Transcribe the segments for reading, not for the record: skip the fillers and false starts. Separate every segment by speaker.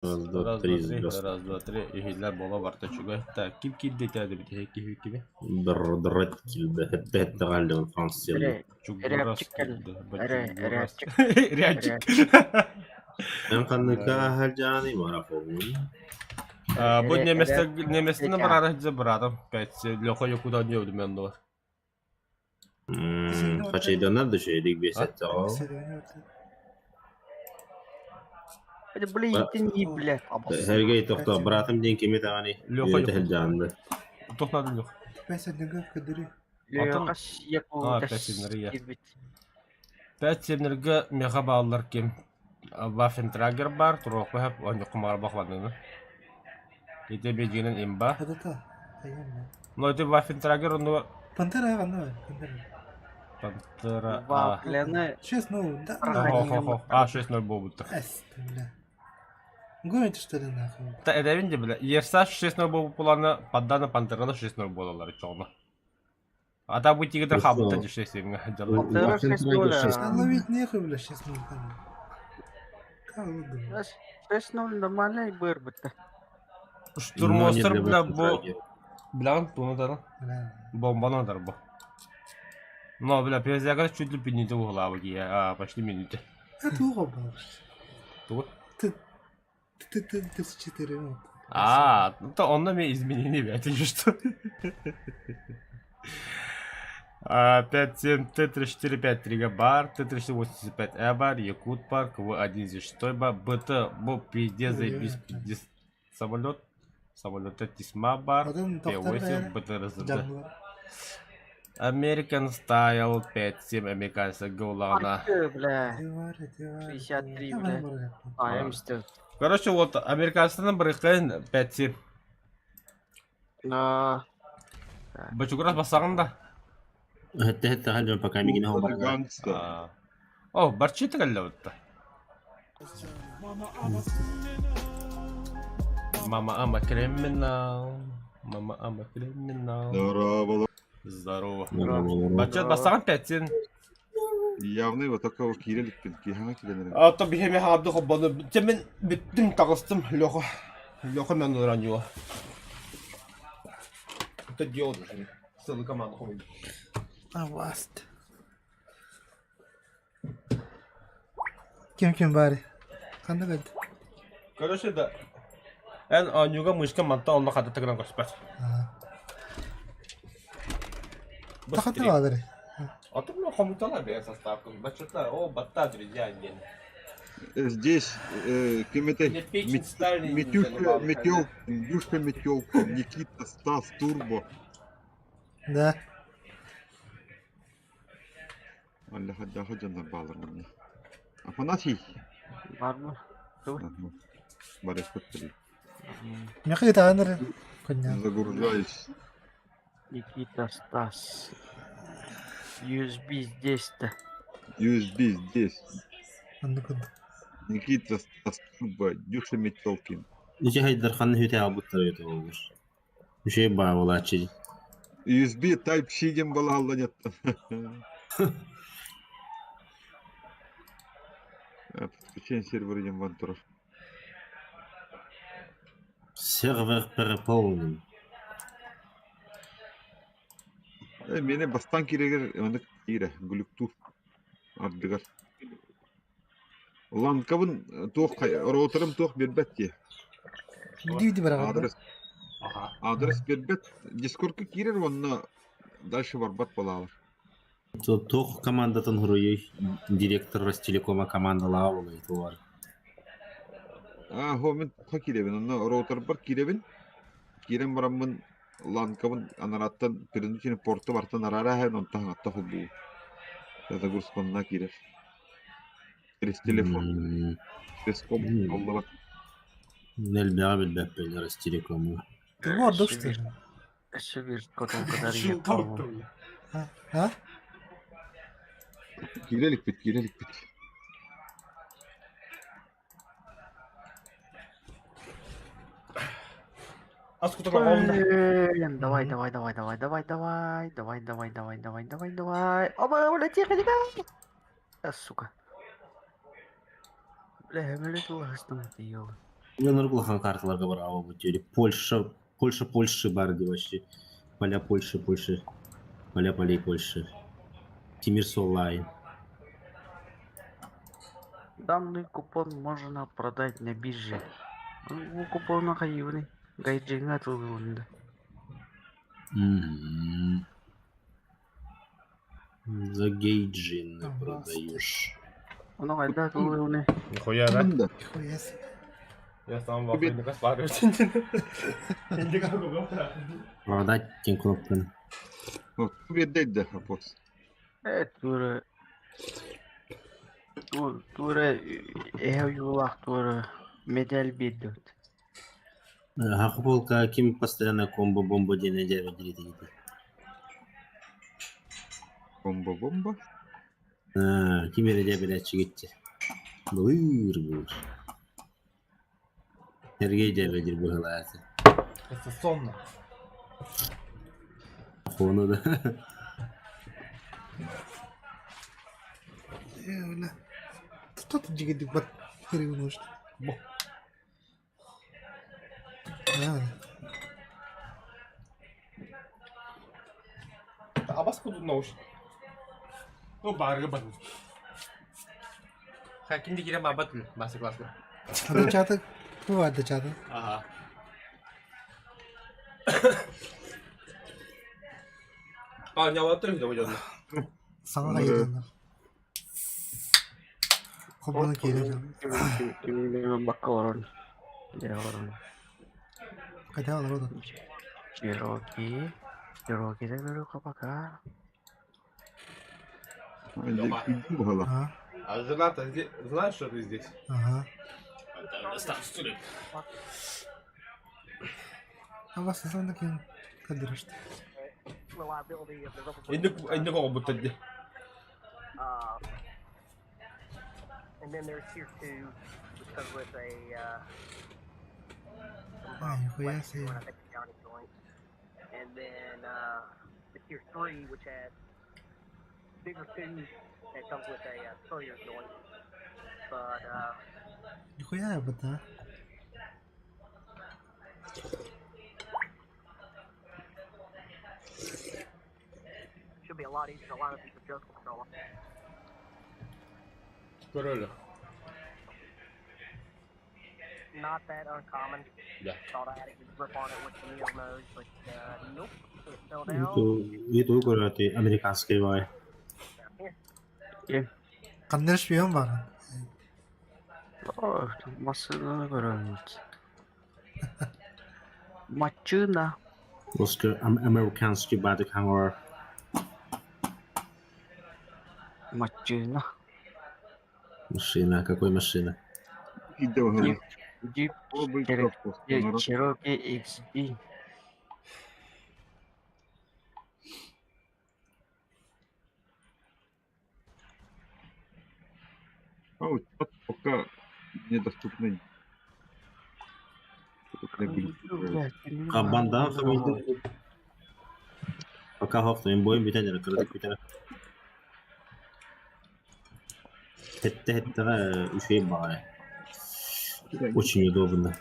Speaker 1: Раз, два,
Speaker 2: Раз,
Speaker 1: три,
Speaker 2: два, три,
Speaker 1: звезд.
Speaker 2: раз, два, три. Игилер бола бартачуга. Так, ким дейтэди бити хеки хеки.
Speaker 1: Драть килді. Хетті қалды ол франс селді.
Speaker 2: Чугурас килди. Бачугурас.
Speaker 3: Рябчик.
Speaker 2: Рябчик.
Speaker 1: Мен қанныка хәлжаны марафонын.
Speaker 2: Бу неместин барара хидзе барадым. Пятси лёха юкуда не өдүм мен долар.
Speaker 1: Қачайданар düşeydik бесетті ау.
Speaker 3: Блин, не, блядь.
Speaker 1: Хәргей тоқта, братым ден кеме тағаны.
Speaker 2: Лёха
Speaker 1: Үйреті
Speaker 2: юк.
Speaker 1: хәлжанды.
Speaker 2: Тухнадым лёха. Пятсемнерге мега баллар кем. Вафентрагер бар, турок бахап, он кумар бахванны. Ите бегенен имба. Но это Вафентрагер, он
Speaker 4: Пантера ванна.
Speaker 2: Пантера.
Speaker 3: Вафляны.
Speaker 4: Честно, да.
Speaker 2: Хо-хо-хо. 6-0 болбуттар.
Speaker 4: Эс, бля. Гоните что ли нахуй?
Speaker 2: Та эдевинде бля. Ерса 6-0 болуп буланы, падданы Пантераны 6-0 болалар чоғна. Ата бу тигидер хабытта дешесемге.
Speaker 3: Пантера 6-0.
Speaker 4: А ловить нехуй, бля, сейчас мы там. Как вы думаете?
Speaker 3: 6-0 нормальный бырбыта.
Speaker 2: Штурмостер бля бу. Бля, тунудар.
Speaker 4: Бля.
Speaker 2: Бомбанадар бу. Но бля, перезагар чуть ли пинните угла а почти минуте.
Speaker 4: А ты угобал.
Speaker 2: Тут.
Speaker 4: Ты с 4 минут.
Speaker 2: То он на меня изменения вятели, что? 5-7, Т-345 Тригабар, Т-385 Эбар, Якут Парк, В-1 бар, БТ, Боб, пиздец, заебись, пиздец, самолет, Тисма бар, П-8, БТ-РЗД. American Style 5-7, американская Гаулана.
Speaker 3: Бля. 63, бля. Я мстил.
Speaker 2: Короче, вот, американцам брыкайын 5-7. Бачуграс басағында.
Speaker 1: Хетті қалды пока мегіне хау.
Speaker 2: О, барчиты қалды өтті. Мама ама криминал. Здорово. Бачат басаған 5-7.
Speaker 5: Явный вот такого кириллик кихана кириллик.
Speaker 2: То бихеме хабды хоббаны. Темен биттим тағыстым лёха. Лёха мен уранила. Это диод уже. Целый команда ходит.
Speaker 4: Аваст. Кем бари? Қандай қайды?
Speaker 2: Короче, да. Эн анюга мышка манта онна қады тігінен қоспас.
Speaker 4: Тақаты бағдыры?
Speaker 2: А тут ну хомутала бе составку. Бачата, о, батта друзья не.
Speaker 5: Здесь Митюшка Метелка, Никита, Стас, Турбо.
Speaker 4: Да.
Speaker 5: Валля хадда хаджандар балар мне. Афанасий.
Speaker 3: Ладно.
Speaker 5: Барес подпили.
Speaker 4: Мне какие-то анры. Коня.
Speaker 5: Загружаюсь.
Speaker 3: Никита, Стас. USB здесь-то.
Speaker 5: USB здесь.
Speaker 4: Никита.
Speaker 5: Никита, Стас, Турбо, Дюша Метелкин.
Speaker 1: Неше хайдар қанны хөте абыттар өте олар. Үшей бай олачы.
Speaker 5: USB Type-C дем бала алланет. Подключение сервера дем вантура.
Speaker 1: Сервер переполнен.
Speaker 5: Мене бастан кирегер, оны кире, глюкту. Ардыгар. Ланкабын тоқ, роутерым тоқ бербетте.
Speaker 4: Дивиди бараған.
Speaker 5: Адрес бербет. Дискордка кирер, онна дальше барбат балалар.
Speaker 1: Тоқ командатын хуруй директор Ростелекома командалаа олай туар.
Speaker 5: Хомен ха киребин, онна роутер бар киребин. Кирен барамын ланкабын анараттан передучини порту бартан арара хэн онтан атта хубу. Это гурсконна кирер. Через телефон. Через ком. Аллах.
Speaker 1: Нел бяабил бәппелер Ростелекома.
Speaker 4: Ты мордок, что ли?
Speaker 3: Еще вижу, как он подарил.
Speaker 4: А?
Speaker 5: Кирелик бит.
Speaker 2: Аскутан алғауында.
Speaker 3: Давай. Оба, тихо. Сука. Бля, блядь, ластом ты ел.
Speaker 1: Мен ұрғылған карталарға бар ава бұл теория. Польша бар деп вообще. Поля Польша. Поля полей Польша. Тимирсолайн.
Speaker 3: Данный купон можно продать на бирже. Ну, купон кайюный. Гайджинга тут.
Speaker 1: За гейджин
Speaker 4: Там
Speaker 1: продаешь.
Speaker 3: Ну, кайда тут.
Speaker 2: Нихуя, да?
Speaker 5: Bunda.
Speaker 4: Нихуя себе.
Speaker 2: Я сам в охуенный коспарю. Деньги как угодно.
Speaker 1: Продать тем кнопками.
Speaker 5: Вот, bedeydi hapos.
Speaker 3: Тура. Тура. Юлах тура. Медаль бидут.
Speaker 1: Хақполка кем постоянно комбо-бомба дені дәрі деді.
Speaker 5: Bomba.
Speaker 1: Кемері де біләтші кетті. Бұлыр. Сергей де бәдір бұғылады.
Speaker 2: Это сонно.
Speaker 1: Фону да.
Speaker 4: Öyle. Tut gidip bak. Kırıyor işte.
Speaker 2: Bu.
Speaker 4: Yani.
Speaker 2: А бас куду науш. Ну, барга батыл. Хакинди кирем абатыл. Басы классно.
Speaker 4: Adam çatı. Bu vardı çatı.
Speaker 2: Ага. А, не лотерею доводят.
Speaker 4: Sana da geliyorlar. Kopana geliyor.
Speaker 3: Kim bakka orang. Ya orang.
Speaker 4: Kata alır o da.
Speaker 3: Cherokee de baru kapaka.
Speaker 5: Ikinci bu hala.
Speaker 4: Ha.
Speaker 2: А жена-то знаешь, что ты здесь?
Speaker 4: Aha.
Speaker 2: Статус тюрем.
Speaker 4: Ama sen de kim kadir işte.
Speaker 6: Reliability of the rubber
Speaker 2: Иди кого будто где.
Speaker 6: And then there's tier 2, which comes with a
Speaker 4: Ay, nihуя себе.
Speaker 6: I think a Johnny joint. And then the tier 3, which has bigger tubes that comes with a Sawyer joint. But
Speaker 4: Nihуя ya bu da.
Speaker 6: should be a lot easier to line up these adjustable controller.
Speaker 2: Король.
Speaker 6: Not that uncommon.
Speaker 2: Yeah.
Speaker 6: Thought I had a good grip on it with the Neo nose, but nope. It fell down.
Speaker 1: Это коротый американский вай.
Speaker 6: Here.
Speaker 4: Kandır şpiyon var.
Speaker 3: Oh, masını görüyoruz. Maçına.
Speaker 1: Оскар американский бадик хангар.
Speaker 3: Maçına.
Speaker 1: Машина, какой машина?
Speaker 5: İde bu hala.
Speaker 3: Jeep
Speaker 5: O bir
Speaker 3: Cherokee
Speaker 5: kapos.
Speaker 3: Cherokee XD.
Speaker 5: А вот пока недоступны.
Speaker 1: Кабандан хамиді. Пока хоқтайын бойын бітәдері, кірдік бітәдері. Хетті-хеттіға үшей бағай. Очень удобно.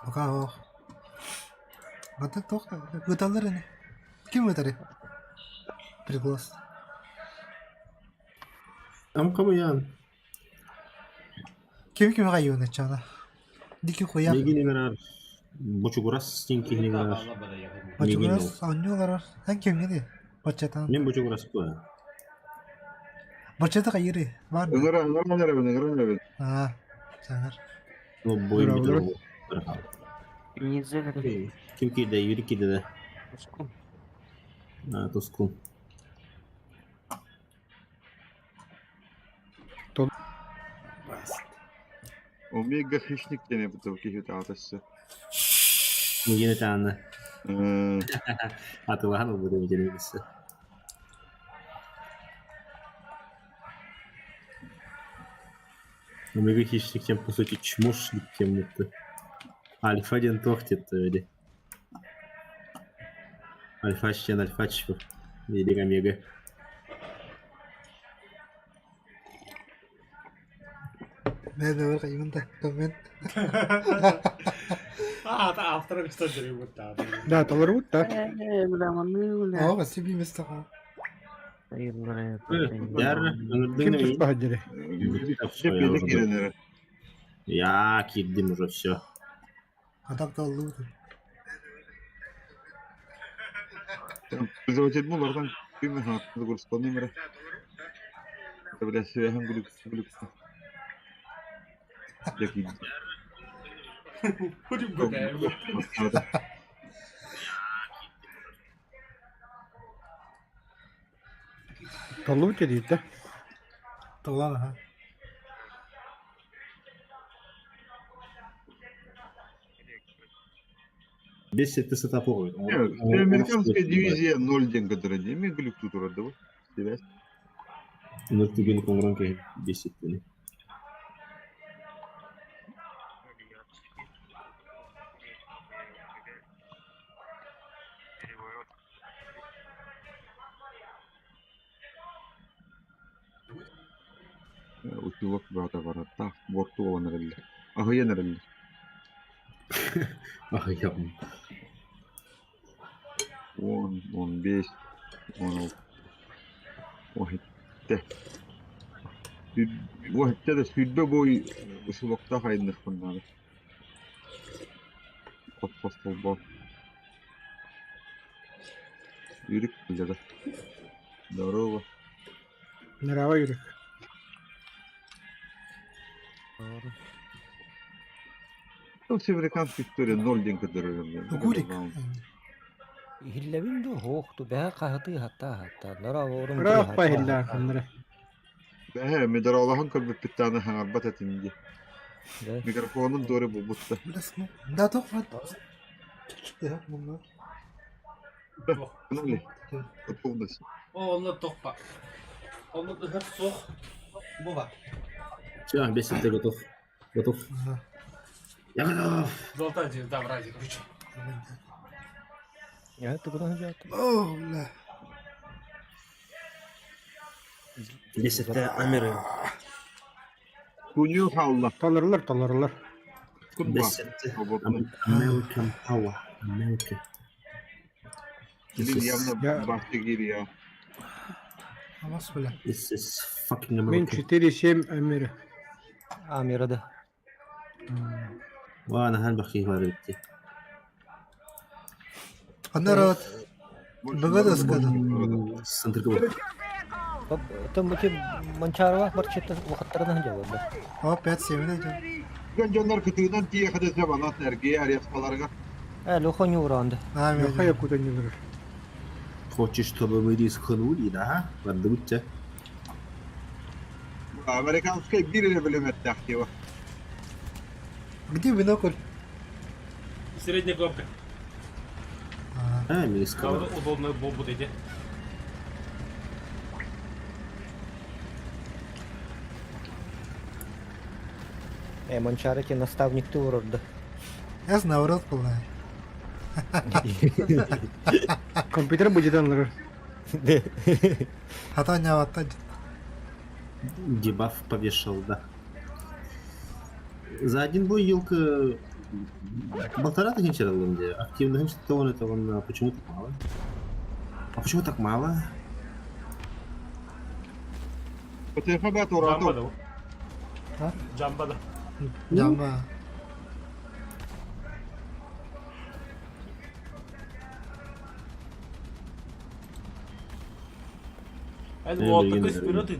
Speaker 4: Baka o. Hadi tokta. Gıdalar ne? Kim gıdarı? Приглас.
Speaker 1: Ama yan.
Speaker 4: Kim kayıyor ne çana? Diki koyar.
Speaker 1: Неге негарар? Бочугурас стенки негарар.
Speaker 4: Bacıgıras anlıyorlar. Sen kim ne diyor? Bacıtan.
Speaker 1: Мен бочугурас bu.
Speaker 4: Bacıta kayırı. Var mı?
Speaker 5: Ыңыран.
Speaker 4: Ha. Sanır.
Speaker 1: O бойын
Speaker 5: Бұрау,
Speaker 1: бітәдері.
Speaker 3: Нельзя говорить.
Speaker 1: Kim kiydi? Yürü kiydi de. Тоскун.
Speaker 5: Омега хищник не бутылки хитатасы.
Speaker 1: Yeni tane. Atılan o burada bir birisi. Omega хищник тем, по сути, чмошник кем-то. Альфа-1 тохтит вроде. Альфа-член, альфа-чпов. Или омега.
Speaker 4: Не, давай кайымында. Коммент.
Speaker 2: Та автора что дереву та.
Speaker 7: Да, толырбут та.
Speaker 3: Бля, маны, бля.
Speaker 4: Ага, себе место.
Speaker 1: Дәр,
Speaker 7: Ким
Speaker 1: өңірдің
Speaker 7: туспа хаджаре?
Speaker 5: Тепеде киренер.
Speaker 1: Я кирдим уже все.
Speaker 4: Адам талды.
Speaker 5: Предводитель булардан ким хатты курскон немере. Бля, сөйәһәм гүлүк. Яки.
Speaker 2: Худим гөкәй.
Speaker 7: Толыбут дейді та.
Speaker 4: Толан, ага.
Speaker 1: Без сетті сетапы ғой.
Speaker 5: Американская дивизия 0 деньги дырады. Мен гүлүк тутурады бу. Себәс.
Speaker 1: Нұртеген қоңыран кейін без сеттені.
Speaker 5: Утилок брата баратта. Борту оланырылды. Ахыянырылды.
Speaker 1: Ағайым.
Speaker 5: 10, 15, 16. Вахитте да südbe boy ışılokta kayınlık bunları. Potpostol bol. Yürük bildi. Здорово.
Speaker 7: Нарава юрик.
Speaker 5: Ну, американская история 0 деньги дырырым.
Speaker 4: Гурик.
Speaker 8: Hillabin do hoqtu bä qahatı hatta nara orun
Speaker 7: Рах пахилла ханнара.
Speaker 5: He, medar Allah'ın kalbi bir tane hangarbat etindi. Mikrofonun doğru bu butta.
Speaker 4: Блядь, ну. Да, toch wat. Ja, bunlar.
Speaker 5: Bu ne? Tutuldu.
Speaker 2: Onu tokpa. Onu da hep sok. Bu var.
Speaker 1: Все, без сетті готов. Готов.
Speaker 4: Ага.
Speaker 1: Я готов.
Speaker 2: Золотан там ради ключ.
Speaker 8: Ya tugudan jat.
Speaker 4: О, бля.
Speaker 1: Без сетті Амеры.
Speaker 5: Kunyu havla.
Speaker 7: Толырылар.
Speaker 5: Kun
Speaker 1: Без
Speaker 5: bak.
Speaker 1: сетті.
Speaker 5: Robotun.
Speaker 1: American Power. America.
Speaker 5: Dilin
Speaker 7: Ya-
Speaker 5: yanına bahçe giriyor.
Speaker 4: Амас, бля.
Speaker 1: This is fucking
Speaker 7: Мен
Speaker 1: America.
Speaker 7: 4-7 Амеры.
Speaker 8: Amirada.
Speaker 1: وأنا هالبخي هاريتي.
Speaker 4: Анарат. Богада скада.
Speaker 1: Сентрикова.
Speaker 8: Там бути mançarwa barçet waqtlardan jawab.
Speaker 4: О, 5-7 ayda.
Speaker 5: Göncanlar kıtığından diye kadar bana sergiye arayasmalarına.
Speaker 8: Alo xonyurandı.
Speaker 7: Yoqa yakута не лыр.
Speaker 1: Хочешь, чтобы мы рискнули, да? Подумайте.
Speaker 5: Amerikanskaya bir bölüm etti aktiva.
Speaker 4: Где бинокль?
Speaker 2: Средняя кнопка.
Speaker 1: Американского.
Speaker 2: Удобно бомбу дойти.
Speaker 8: Mançaraki nastavnikti vururdu.
Speaker 4: Я наоборот полная.
Speaker 7: Компьютер будет лыр.
Speaker 4: Хата не аватта.
Speaker 1: Дебаф повешал, да. За один бой елка 1,5 тысячи где. Активно что он это он почему так мало? А почему так мало?
Speaker 5: Fotoğrafa orada.
Speaker 2: Jamba da o.
Speaker 4: Ha?
Speaker 2: Jamba da.
Speaker 4: Jamba.
Speaker 2: Hadi
Speaker 1: Ben
Speaker 2: bu
Speaker 1: de
Speaker 2: altta
Speaker 1: yine
Speaker 2: kız
Speaker 1: öyle.
Speaker 2: pilot idi.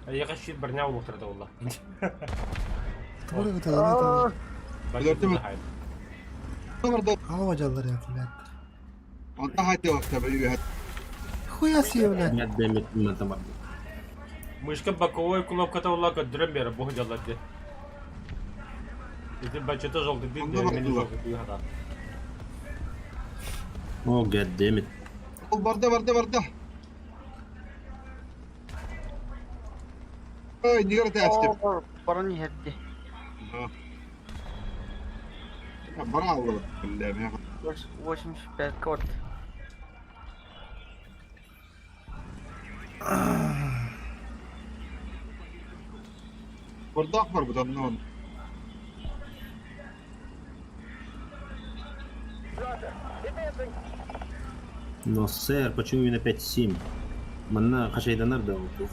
Speaker 2: Я хочу барня улуктырды улла.
Speaker 4: Тугры это.
Speaker 2: Барня улахайд.
Speaker 5: Orada
Speaker 4: Ава жаллар я, блядь.
Speaker 5: onda hadi vakti böyle.
Speaker 4: Хуя себе, блядь.
Speaker 1: Я дэмит на там.
Speaker 2: Мышка боковой кнопката улла көддүрөн бери бу жаллады. Эти бачета жолды бир
Speaker 5: Onda
Speaker 2: мени
Speaker 5: baktılar.
Speaker 2: жолды бир хата.
Speaker 1: О, god damn it.
Speaker 5: Varda. Ay, niye orada açtım?
Speaker 3: Парни херди.
Speaker 5: Bravo. Billahi.
Speaker 3: 85 код.
Speaker 5: Burada var bu da non.
Speaker 1: Но, сэр, почему именно 5-7? Манна Хашайданар дал тут.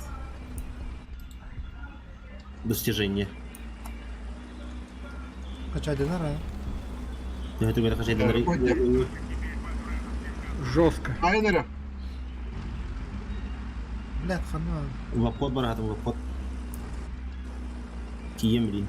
Speaker 1: Достижение.
Speaker 4: Kaç ayda nara?
Speaker 1: Я это говорю, Хашайданар.
Speaker 7: Жестко.
Speaker 5: Aynen.
Speaker 4: لا خلنا
Speaker 1: В обход баратом, в обход. Кием, блин.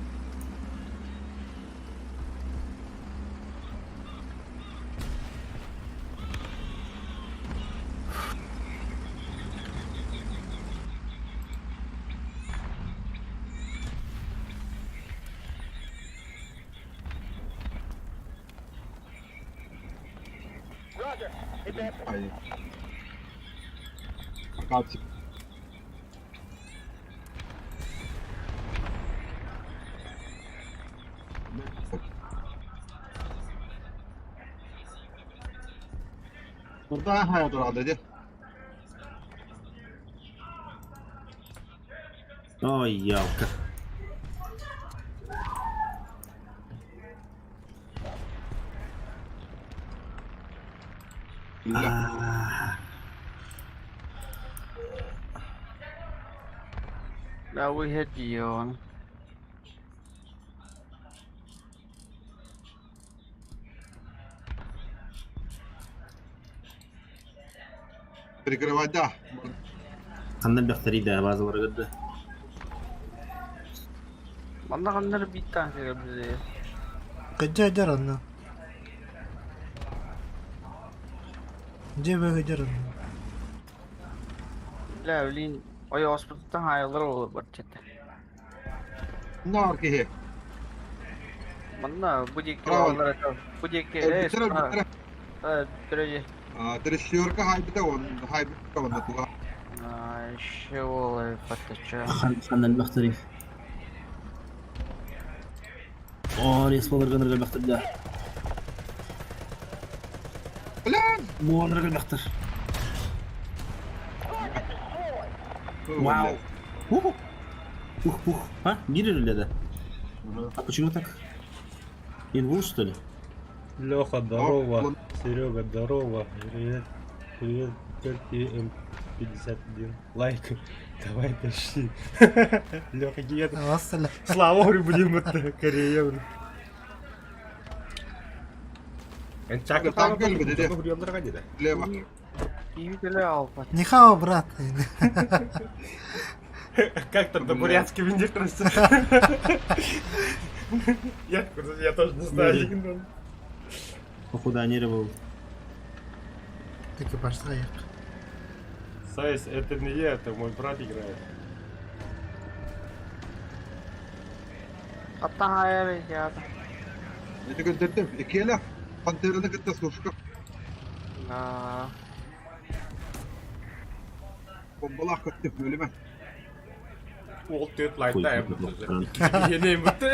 Speaker 5: Hayır. Kaç. Burada hayat var dedi.
Speaker 1: Ой, ялка. А,
Speaker 3: Đâu có hết gì rồi.
Speaker 5: Прикрывать, да.
Speaker 1: Хандан бяхтари да базалар гыдды.
Speaker 3: Bana kanları bir tane bize.
Speaker 4: Kaja hajar anna. Jebe hajar anna.
Speaker 3: Lavlin o hospitalda hayırlar olur barçete.
Speaker 5: Nar ki he.
Speaker 3: Bana bu dik
Speaker 5: Bravo.
Speaker 3: olanlara bu dik
Speaker 5: Bitirem.
Speaker 3: Derece.
Speaker 5: Treşiyor ka haybi de on. Haybi de on tuğa.
Speaker 3: Şey oluyor pataça.
Speaker 1: Хандан бяхтари. О, респалар гынырга бяхтар да.
Speaker 5: Ulan!
Speaker 1: Буонырга бяхтар. Вау. Ух. Ух. А? Гирили да? А почему так? Инвул, что ли?
Speaker 2: Леха, здорово. Серега, здорово. Привет. Привет. М51. Лайк. Давай тащи. Леха, нет.
Speaker 4: Вассаля.
Speaker 2: Слава говорю, блин, это Корея, блин. Чакы там
Speaker 5: Leva.
Speaker 3: İyi de alfa.
Speaker 4: Нихао, брат.
Speaker 2: Как там по-бурятски винди просто. Я тоже не знаю.
Speaker 1: Походу, они рыбал.
Speaker 4: Таки пошла я.
Speaker 2: Сайс, это не я, это мой брат играет.
Speaker 3: Hatta hayal ya.
Speaker 5: Ne gönderdim? İkiyle. Panterını gıtta soşka.
Speaker 3: Aa,
Speaker 5: Bombalı akıttı bölüme.
Speaker 2: Ол төт лайтта
Speaker 1: Хуй,
Speaker 2: yaptı.
Speaker 1: блин.
Speaker 2: Yeni mutlu.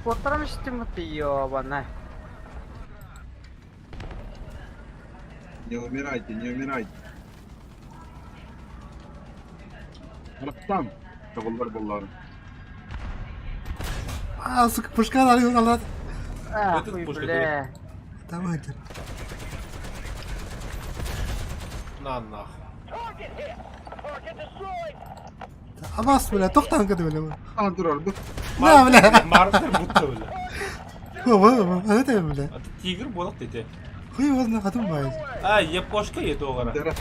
Speaker 3: Потом что мы ёбаная.
Speaker 5: Не умирайте, не умирайте. Там. Tavallar bolları.
Speaker 4: А, сука, пушка алıyor Allah.
Speaker 3: А,
Speaker 2: Этот
Speaker 3: хуй,
Speaker 2: пушка
Speaker 3: бля.
Speaker 4: Давай, hajar.
Speaker 2: На нах.
Speaker 4: Abbas böyle toktan kadı böyle.
Speaker 5: Aa dur orada.
Speaker 4: Ne böyle?
Speaker 2: Мартер будто öyle.
Speaker 4: Hu, hadi de böyle.
Speaker 2: Это тигр болық dedi.
Speaker 4: Хуй возна хатым бай.
Speaker 2: А, япошка еді оғара.
Speaker 5: Dere.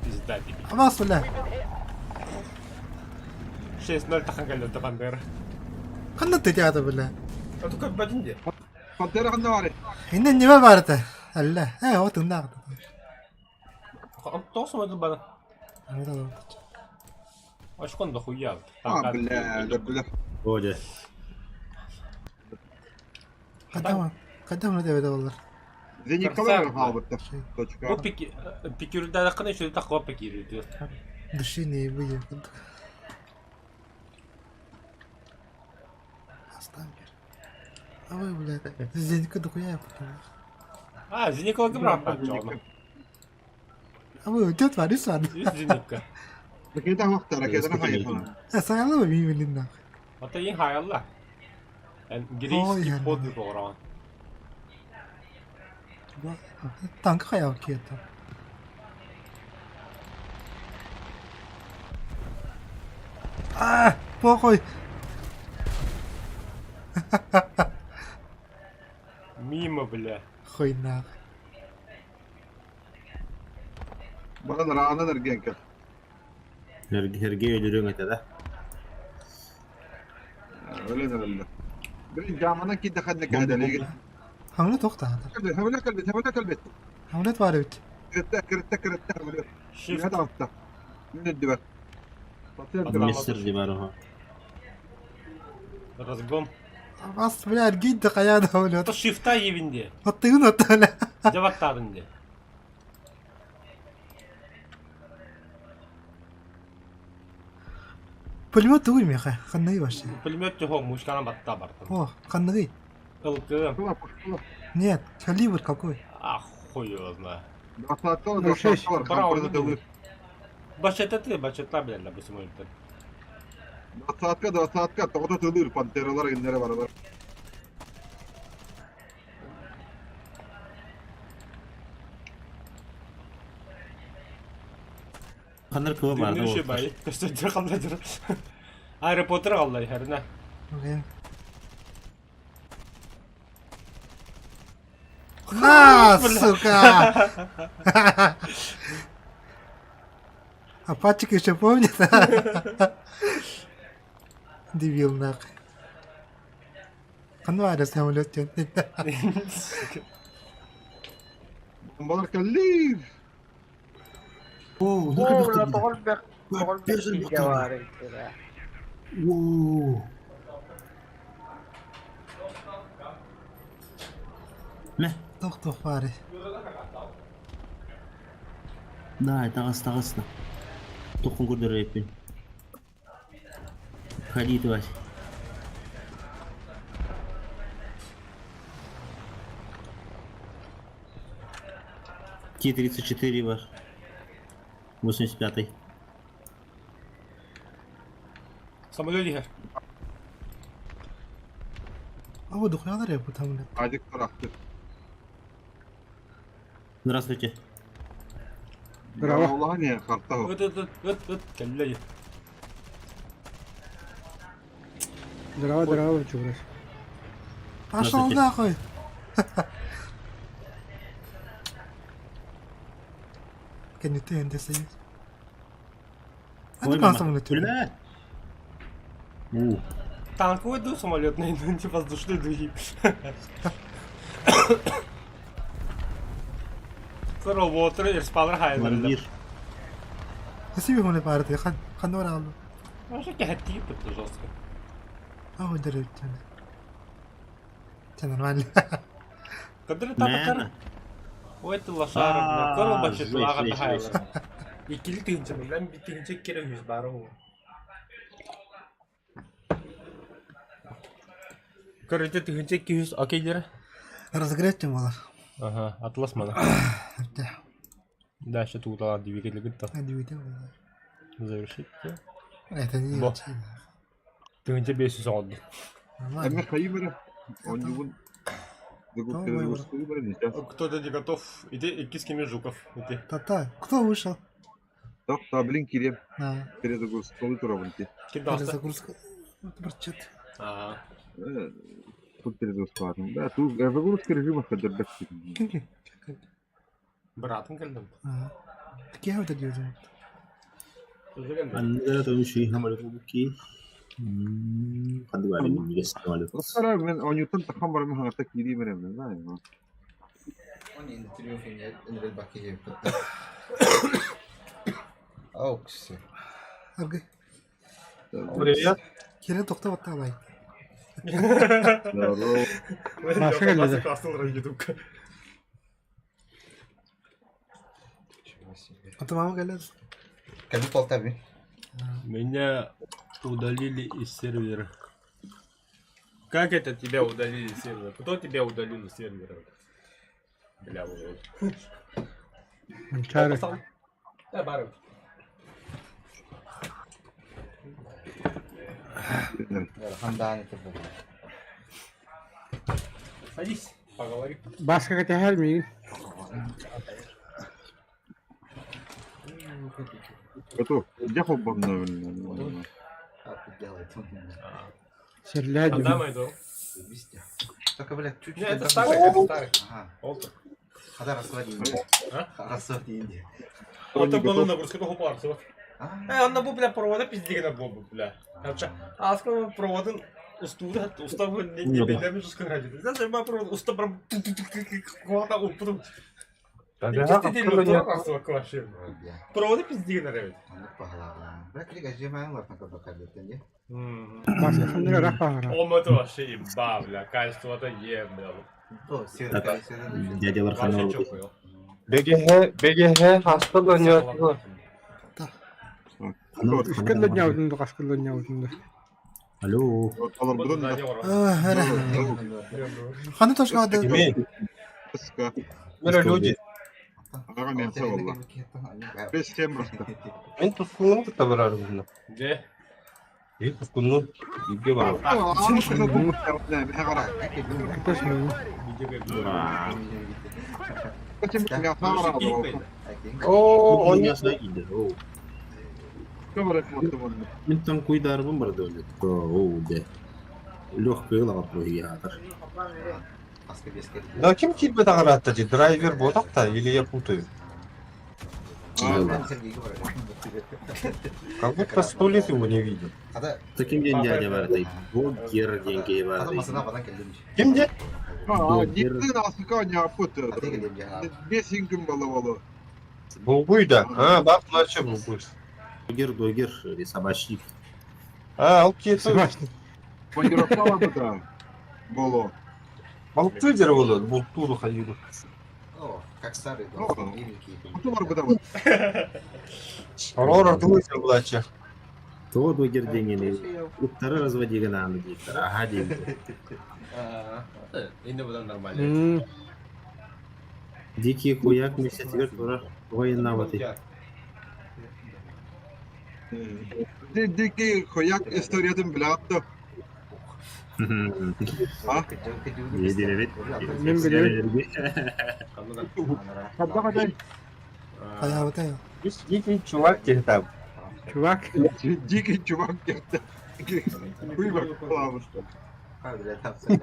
Speaker 2: Пизда тебе.
Speaker 4: Abbas böyle.
Speaker 2: 6-0 тахан кәлді Пантера.
Speaker 4: Kanat dedi ya böyle.
Speaker 2: А только бәдінде.
Speaker 5: Pantera kandı var.
Speaker 4: İnden ne var da? Allah. He, o tında.
Speaker 2: Тоқсым өді бана.
Speaker 4: Hadi de.
Speaker 2: Ашқан да хуя.
Speaker 5: Aa bile. Dördüler.
Speaker 1: Оля.
Speaker 4: Kadam. Kadam ne de olur.
Speaker 5: Bize yıkalar halbıtta. Точка.
Speaker 2: Ол пикирді дақын еще тақва пикирді.
Speaker 4: Души не выйдет. Оставь. А вы, блядь, здесь никуда хуя потом.
Speaker 2: А, зеникова гыбран панча оны.
Speaker 4: Ama ödet var üst var.
Speaker 2: Yüzünlükka.
Speaker 5: Raketa vakti raketana hayır falan.
Speaker 4: Sayalım mı birbirinden?
Speaker 2: Hatta yin hayallah. En
Speaker 4: Oy,
Speaker 2: Greece
Speaker 4: yani.
Speaker 2: pod program.
Speaker 4: Tankı kayağı ki yatar. Pokoy.
Speaker 2: Mimo bля.
Speaker 4: Koynak.
Speaker 5: Bana da rağına dergen ki.
Speaker 1: Herge ölürüm ötede.
Speaker 5: Öyle de öyle. Bir camana ki dakika ne kadar lege.
Speaker 4: Hamlet okta.
Speaker 5: Hamle kalbet.
Speaker 4: Hamlet var evet.
Speaker 5: Kırıtta hamle.
Speaker 2: Shift.
Speaker 5: Ne tarafta? Ne diyor?
Speaker 1: Mısır di var oha.
Speaker 2: Разгон.
Speaker 4: Bas bile ergin de kayağı da öyle.
Speaker 2: Это shift'a evindi.
Speaker 4: Attığın attı öyle.
Speaker 2: Cevaptadın de.
Speaker 4: Pulmot değil mi ya? Kan neyi başlıyor?
Speaker 2: Пулемет жоо мушкана батта бартын.
Speaker 4: Oh, kan neyi?
Speaker 2: Ilgı.
Speaker 4: Нет, калибр какой?
Speaker 2: Ахуй его знаю.
Speaker 5: Bravo.
Speaker 2: Başlatla bilerler bu simülatör.
Speaker 5: Saatka toda tılır panteralar inlere beraber.
Speaker 1: Kanır kıvı vardı.
Speaker 2: Dinliyor şey bayi. Gösterici kalmadır. Harry Potter kaldı herine.
Speaker 4: Okey. Сука! А пальчик еще помнит? Дебил нахуй. Kanvar da samolot çekti.
Speaker 5: Bombalar kallir.
Speaker 1: Oo,
Speaker 3: Oh, la tolbek tiga var ya.
Speaker 1: Oo. Ne?
Speaker 4: Tok bari.
Speaker 1: Да, тагас на. Тохун гудер репин. Ходи, тварь. Ти-34 var. 85-й.
Speaker 2: Самолет yer.
Speaker 4: Ama dokuyorlar ya bu tamam.
Speaker 5: Acık bıraktı.
Speaker 1: Здравствуйте.
Speaker 7: Bravo.
Speaker 5: Allah'ın ya kartta o.
Speaker 2: Öt. Kelle.
Speaker 7: Здорово, чувак.
Speaker 4: Пошел нахуй. Can you turn this in? Hadi kalsam ne tür?
Speaker 1: Пулемет. Oo.
Speaker 2: Танковый дух самолетный, но не воздушный дуги. Sonra water irspallar hayırlı.
Speaker 1: Командир.
Speaker 4: Nasıl bir hone parti? Kan var aldı.
Speaker 2: Может, я хотел это жестко.
Speaker 4: Ah udah deh. Jangan mali.
Speaker 2: Kadri tapakar. Ой, ты лошара. Кору бачы тулаган хайылыр. Икили тыгынчы мен bir тыгынчы керек жүз бары о. Корыты тыгынчы 200 окейлер.
Speaker 4: Разогреть мало.
Speaker 2: Ага, атлас мана.
Speaker 4: Да.
Speaker 2: Дальше тут ала двигатель гытта.
Speaker 4: Hadi video.
Speaker 2: Завершить.
Speaker 4: Это не
Speaker 2: Bo.
Speaker 4: очень.
Speaker 2: Тыгынчы 500 oldu.
Speaker 4: Нормально.
Speaker 5: Emre kayı mı? Он его...
Speaker 2: Кто-то не готов. Иди кискими жуков. Иди.
Speaker 4: Тата, кто вышел?
Speaker 5: Так, блин, Кирем.
Speaker 4: На.
Speaker 5: Перезагрузка. Коли тураванти.
Speaker 2: Кидался.
Speaker 4: Перезагрузка. Борчит.
Speaker 2: Ага.
Speaker 5: Тут перезагрузка. Да, тут загрузка режима ходят.
Speaker 2: Братым geldim.
Speaker 4: Такие вот эти.
Speaker 1: Anda tabii hamalı bu ki. Hadi bari bir geçsin hamalı.
Speaker 5: Sonra ben o Newton takam var mı hatta kiri merem ne ya.
Speaker 9: Он интервью меня Энрель Бакиев. Аукс.
Speaker 4: Аргы.
Speaker 7: Привет.
Speaker 4: Кирен токта батта бай.
Speaker 7: Maşa geldi.
Speaker 4: А то мама говорит.
Speaker 9: Калю полтави.
Speaker 2: Меня удалили из сервера. Как это тебя удалили из сервера? Кто тебя удалил из сервера? Бля, вот.
Speaker 7: Манчары.
Speaker 2: Барым.
Speaker 9: Хамдан это было.
Speaker 2: Садись, поговорим.
Speaker 7: Басқа кетер мейін.
Speaker 5: Готов. Где хоббан?
Speaker 9: Как это делает?
Speaker 7: Серлядю.
Speaker 2: Отдам иду.
Speaker 9: Везде. Только, блядь, чуть-чуть.
Speaker 2: Не, это
Speaker 9: там-
Speaker 2: старый, это старый.
Speaker 9: Ага.
Speaker 2: Олтер.
Speaker 9: Когда рассводи Индию.
Speaker 2: А?
Speaker 9: Рассводи Индию.
Speaker 2: Олтер был на бурского парцева.
Speaker 9: А,
Speaker 2: Он на бубля провода пиздик на бубу, бля. Короче, аз към проводен устуда, устава не бедами же скорати. Знаешь, я провод устава хвата упру. Ты не рассва кваши. Провода пиздик на ревит.
Speaker 9: ну, по голове. Блядь, лига сжимаем лап на кабака, не?
Speaker 7: Басқа шындыра рақпағыра.
Speaker 2: Оматы вообще еба, бля, качество-то ебля.
Speaker 9: То, все,
Speaker 1: Так,
Speaker 9: все,
Speaker 1: Дядя Варханор.
Speaker 2: Вообще чё
Speaker 7: БГХ хасталанıyor.
Speaker 1: Ханор,
Speaker 7: Қашқылы не аудынды, қашқылы не аудынды.
Speaker 1: Алло.
Speaker 5: Алар
Speaker 2: был?
Speaker 5: бурун
Speaker 4: Ханы тошқа ады.
Speaker 5: кыска.
Speaker 7: люди.
Speaker 5: Ага, мен савалла. Бес тем просто.
Speaker 7: Мен тұтқынлым тұта барар бұны.
Speaker 2: Где?
Speaker 7: Мен тұтқынлым үйге барар. Кетеш мейін.
Speaker 1: О, он ясна иде. О. Мен там куйдарбым бар дөлет. О, де. Легкий лава прогиатор.
Speaker 7: Да кім келбе тағаратта же? Драйвер ботақ-та или я путаю? Как будто 100 лет его не видел.
Speaker 1: Таким день дядя бар дейді. Богер деньги бар дейді.
Speaker 7: Кім де?
Speaker 5: Диктен асыка не апыты. Бесин күн бала бала.
Speaker 7: Бұлбұй да. А, бақ мынанша бұлбұй.
Speaker 1: Догер, или собачник.
Speaker 7: А, алып кетті.
Speaker 5: Бандировкала быта. Боло.
Speaker 7: Балықты дер болады, бұл туры қайыры.
Speaker 9: О, как старый
Speaker 5: О,
Speaker 9: дом. Великий.
Speaker 5: Кто бар быта вот?
Speaker 7: Рора дұлыйсен бұлача.
Speaker 1: То догер деньги. Уттары разводи гана аны дейді. Ага дейді.
Speaker 2: Ini bukan нормально.
Speaker 1: Дикий хуяк месяцгер тура военна вати.
Speaker 5: Дики хояк историятын билатты.
Speaker 1: Не делевет.
Speaker 7: Мен білемін.
Speaker 5: Кадда кадай.
Speaker 4: Қая бата.
Speaker 7: Дикий чувак кетті. Чувак?
Speaker 5: Дикий чувак кетті. Хуй бак каламыз.
Speaker 9: Как, блядь, там все.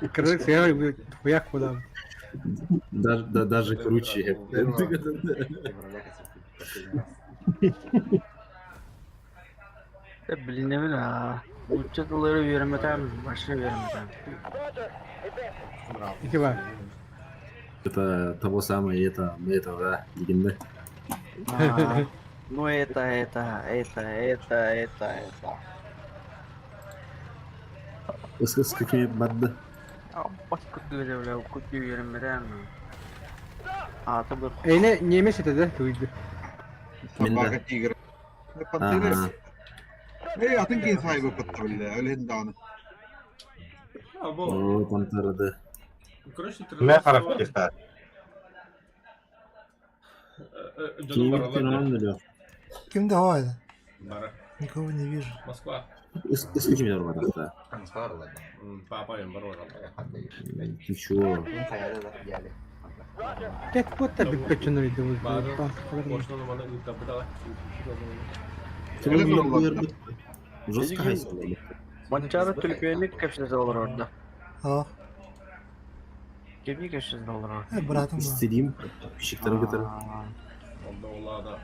Speaker 7: Крык сыграй, хуяк куда.
Speaker 1: Даже круче.
Speaker 3: Блин, не бля. Учителları vermeden, başına vermeden.
Speaker 7: İki var.
Speaker 1: Это того самого, это, мы этого, да, легенды.
Speaker 3: Ну это.
Speaker 1: С какими бадда?
Speaker 3: Bak kutu bile kutu vermeden. Atı bir
Speaker 7: Eyne niye setede duydu.
Speaker 5: Sabahı tigre. Patlayır.
Speaker 1: Ага.
Speaker 5: Ne atın ki sahibi patlayır. Öyle hindanı.
Speaker 1: О, пантарады.
Speaker 2: Короче,
Speaker 7: Мен қарап кетті.
Speaker 1: Киевтен он или?
Speaker 4: Кімді хавайды?
Speaker 2: Бара.
Speaker 4: Никого не вижу.
Speaker 2: Москва.
Speaker 1: Исключим дорвата.
Speaker 9: Трансфер, ладно.
Speaker 2: Папа им борол.
Speaker 1: Ты чего?
Speaker 7: Tek botta bir kaçınırdı bu.
Speaker 2: Бара. Boşuna bana ülke budala.
Speaker 1: Ты бы жестко хайсал.
Speaker 3: Mançara Türkiye'nin kaçıncı olur orada?
Speaker 4: Ha.
Speaker 3: Kimli kaçıncı olur orada?
Speaker 4: Bıraktım ben.
Speaker 1: Стилим, пищиктарын көтеріп.
Speaker 2: Onda olada.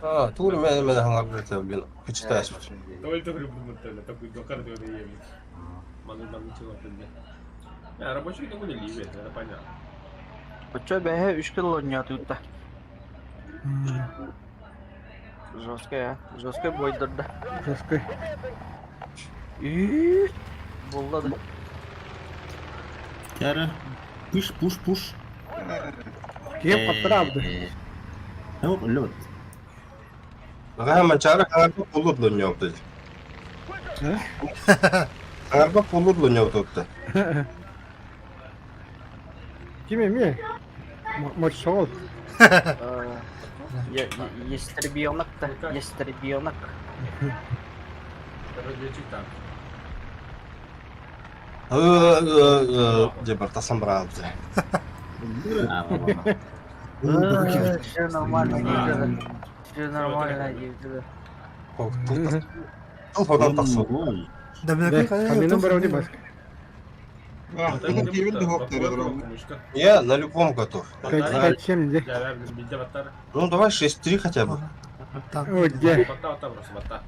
Speaker 7: Ha, tuğru men hangar bir tabi. Küçük taş.
Speaker 2: Довольно добрый мутали, такой докар да ем. Маны чего тогда. Я рабочий такой не ливет, это понятно.
Speaker 3: Uçağı behe 3 kilo oynuyor tutta. Жестко ya. Жестко boydurdu.
Speaker 7: Жестко.
Speaker 3: Bolladı.
Speaker 1: Кара, пуш.
Speaker 7: Кем қаттырабды.
Speaker 1: Оп, лед.
Speaker 7: Ага, манчара hangarda poludlu oynuyordu. Hangarda poludlu oynuyordu. Kim emi? Maç sol.
Speaker 3: Есть ребенок-то, есть ребенок.
Speaker 2: Радиотик там.
Speaker 7: Где Бартасан Брамзе?
Speaker 3: Все нормально, не все нормально, не
Speaker 7: Толпадан тасу.
Speaker 4: Да, бля, как
Speaker 5: Bunu kimin hokları
Speaker 7: Я на любом готов.
Speaker 8: 5-7, где?
Speaker 2: Беде баттар.
Speaker 7: Ну давай 6-3 хотя бы.
Speaker 8: О, где?
Speaker 2: Батта просто батта.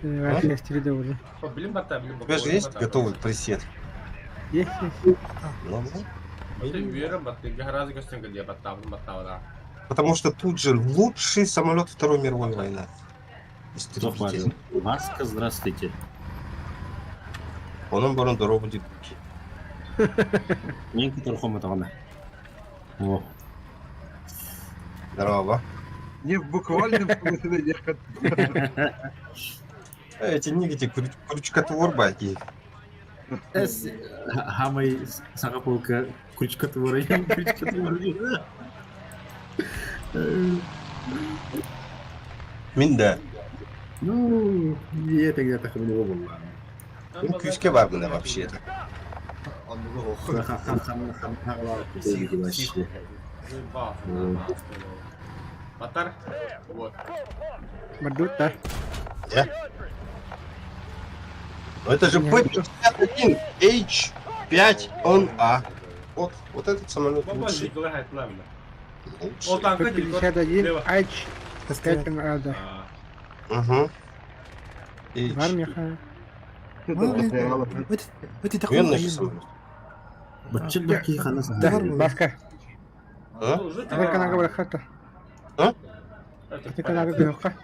Speaker 8: 6-3 уже.
Speaker 2: Билим батта, билим.
Speaker 7: У тебя же есть готовый пресет?
Speaker 8: Есть.
Speaker 7: Ну,
Speaker 2: Ты веришь, батты, где разы костюм, где батта, да.
Speaker 7: потому что тут же лучший самолет Второй мировой войны.
Speaker 1: Истребитель. Ласка, здравствуйте.
Speaker 7: Onun burun дорогу будет.
Speaker 1: Мен кетер хоматағана. О.
Speaker 7: Здорово.
Speaker 5: Не в буквальном смысле ехать.
Speaker 7: Эти нигде крючкотвор байки.
Speaker 1: Хамай сағапылка крючкотворы. Крючкотворы.
Speaker 7: Минда.
Speaker 1: Ну, это где-то хренова была.
Speaker 7: Ну, крючки вагоны вообще-то.
Speaker 2: Батар? Вот.
Speaker 8: Мадут, да?
Speaker 7: Но это же П-51 H5 он А. Вот этот самолет лучший.
Speaker 2: О, танк
Speaker 8: 51 H. Пускай надо.
Speaker 7: Угу.
Speaker 8: В армии,
Speaker 4: Эти такой
Speaker 7: Военный же самолет.
Speaker 1: Баччат бакки ханас.
Speaker 8: Да, Баска.
Speaker 7: А?
Speaker 8: Как она говорит, хата?
Speaker 7: А?
Speaker 8: Как она говорит, хата?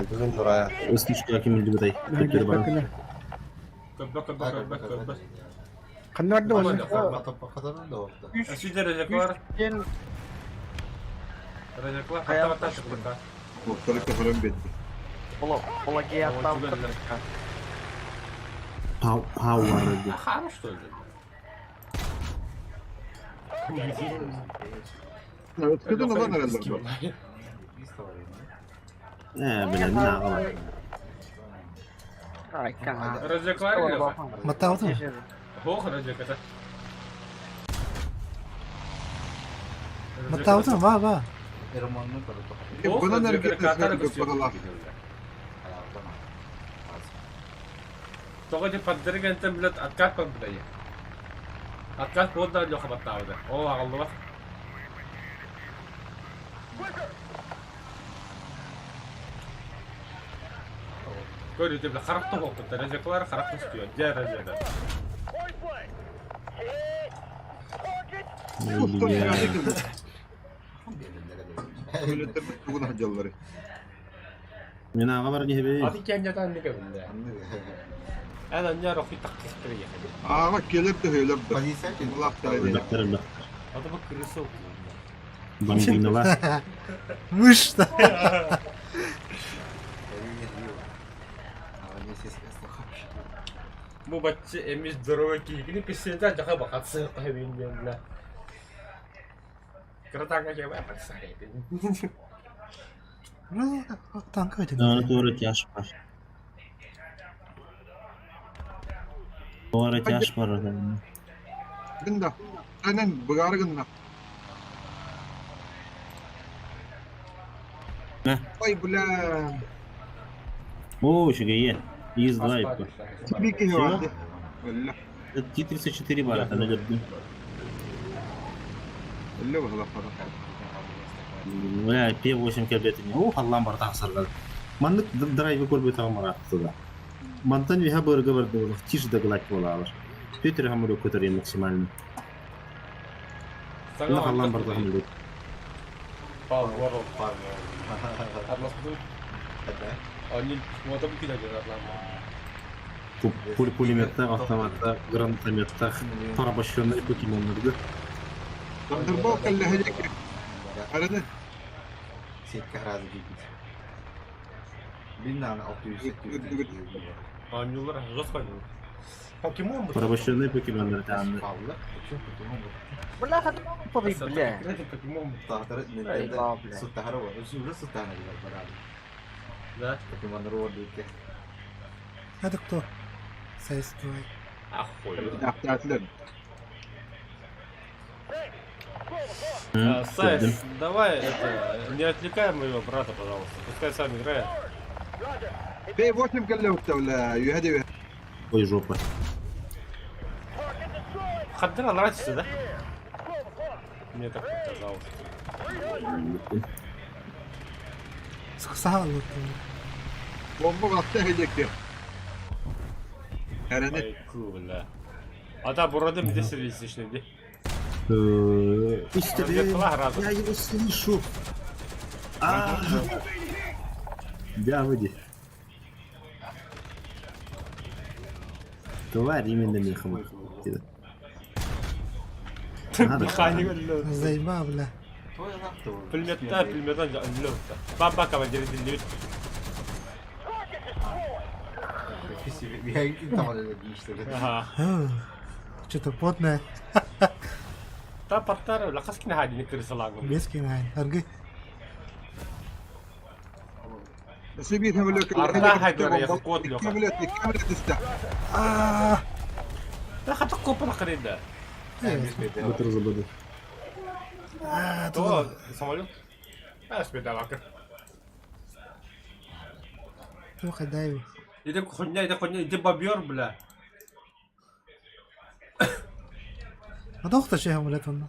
Speaker 7: Блин, дурая.
Speaker 1: Өстішкі әкемелді бұтай. Көттері барын.
Speaker 8: Қанды барды осы?
Speaker 2: Сүйде режеклар. Режеклар. Хата шықпырда.
Speaker 5: Muhtarlıkta falan betti.
Speaker 3: Плагиаттан.
Speaker 1: Пау барды.
Speaker 2: Хару, что ли?
Speaker 5: Ötküdün olan herhalde bu.
Speaker 1: Білән, мен аға бар.
Speaker 3: Ай, кана.
Speaker 2: Режеклар или ха?
Speaker 4: Матаудың?
Speaker 2: Хох режек это.
Speaker 4: Матаудың, va.
Speaker 5: Bunun hareketleri paralar.
Speaker 2: Тоҕо паддырыг энтен билет откат паддырый. Откат подда лёха баттауда. О, агаллыба. Көрү деп характа болду. Режеклар характа стүйөт. Жа режеда.
Speaker 5: Öyle de bugün hacalları.
Speaker 1: Мен аға бар не бей.
Speaker 2: Adi kendiden ne geldi? Ana ne rofi takkistiri ya.
Speaker 5: Aa bak gelip de öyle de. Allah kahretsin.
Speaker 1: Өлбәктер, өлбәк.
Speaker 2: Adı bak kırısı oldu.
Speaker 1: Баңбыйны бар.
Speaker 4: Мышь, да.
Speaker 2: Bu bacı emiz здоровый кигini писенде жака бакатсы кайбинденле. Кратага жаба пасайды.
Speaker 4: Ну, танк öyle.
Speaker 1: Оны туыры тяж бар. Туыры тяж бар.
Speaker 5: Gında. Aynen bıgarı gında.
Speaker 1: Ne?
Speaker 5: Ой, бля.
Speaker 1: О, еще ГЕ. ИС-2 это.
Speaker 5: Типики vardı. Öyle.
Speaker 1: Т-34 бар, это надо.
Speaker 5: Öyle bakalım falan.
Speaker 1: Бля, П-8 кәбетіне. О, Аллам бар тақсырға. Мандық драйвы көрбей тағымар аттыда. Мантан виха бұрғы барды олық. Тиш дағылак бола алыр. Петр хамыру көтірі максимально. Аллах Аллам бар тағымар.
Speaker 2: Пал, ворол, пал. Атласду. Они вот обки да делают.
Speaker 1: Пулеметтақ, автоматтақ, гранатометтақ, парабашонный покемонларды.
Speaker 5: Тандырбау кәлі хәлек. Arada.
Speaker 2: Anıyorlar, жестко. Покемон бы.
Speaker 1: Порабощенные покемонlar tanrı.
Speaker 9: Pavla. Çok kötü mü?
Speaker 3: Bela kan pergi bela.
Speaker 2: Покемон.
Speaker 9: Tahtarı
Speaker 3: Ay,
Speaker 9: Nintendo
Speaker 3: Pavla.
Speaker 9: Sutahara var. Usul Sutahara var beraber.
Speaker 2: Да.
Speaker 9: Pokemon Road diye.
Speaker 4: Hadi кто? Сайстой.
Speaker 2: Охуенно.
Speaker 5: Tahtatlar.
Speaker 2: Сайс, давай это, не отвлекай моего брата, пожалуйста. Пускай сам играет.
Speaker 5: في 8 كلمته ولا يهدي
Speaker 1: Ой, жопа.
Speaker 2: Хадра нравится, да? Мне так показалось.
Speaker 4: Sağ ol.
Speaker 5: bomba bastı hedekti. Herhalde
Speaker 2: Айку, бля. А да, burada bir de сервисичный, да?
Speaker 1: İşte
Speaker 2: Разведка разом.
Speaker 1: я его слышу. Да, выйди. Тварь именно мехом. Надо.
Speaker 2: Механик, бля.
Speaker 4: Заебал, бля.
Speaker 2: Пулемета, лёгко. Баба, командир, дилит.
Speaker 9: Bir ay tamam öyle işte.
Speaker 2: Ага.
Speaker 4: Что-то потное.
Speaker 2: Та партнер, لا خاصك نهادي نكرس لاغم.
Speaker 4: Без кинайн. Арги.
Speaker 5: سيبيه هم لك
Speaker 2: أربعة هيدور يا قوت لو.
Speaker 5: كاملة تستح
Speaker 2: لا خاطر كوبا قريدا.
Speaker 1: Батыр забуду.
Speaker 2: То, самолет. А, спеда лакер.
Speaker 4: Плохо дайву.
Speaker 2: Иди хуйня, иди бобер, бля.
Speaker 4: ما ضغط شيء هم لكم.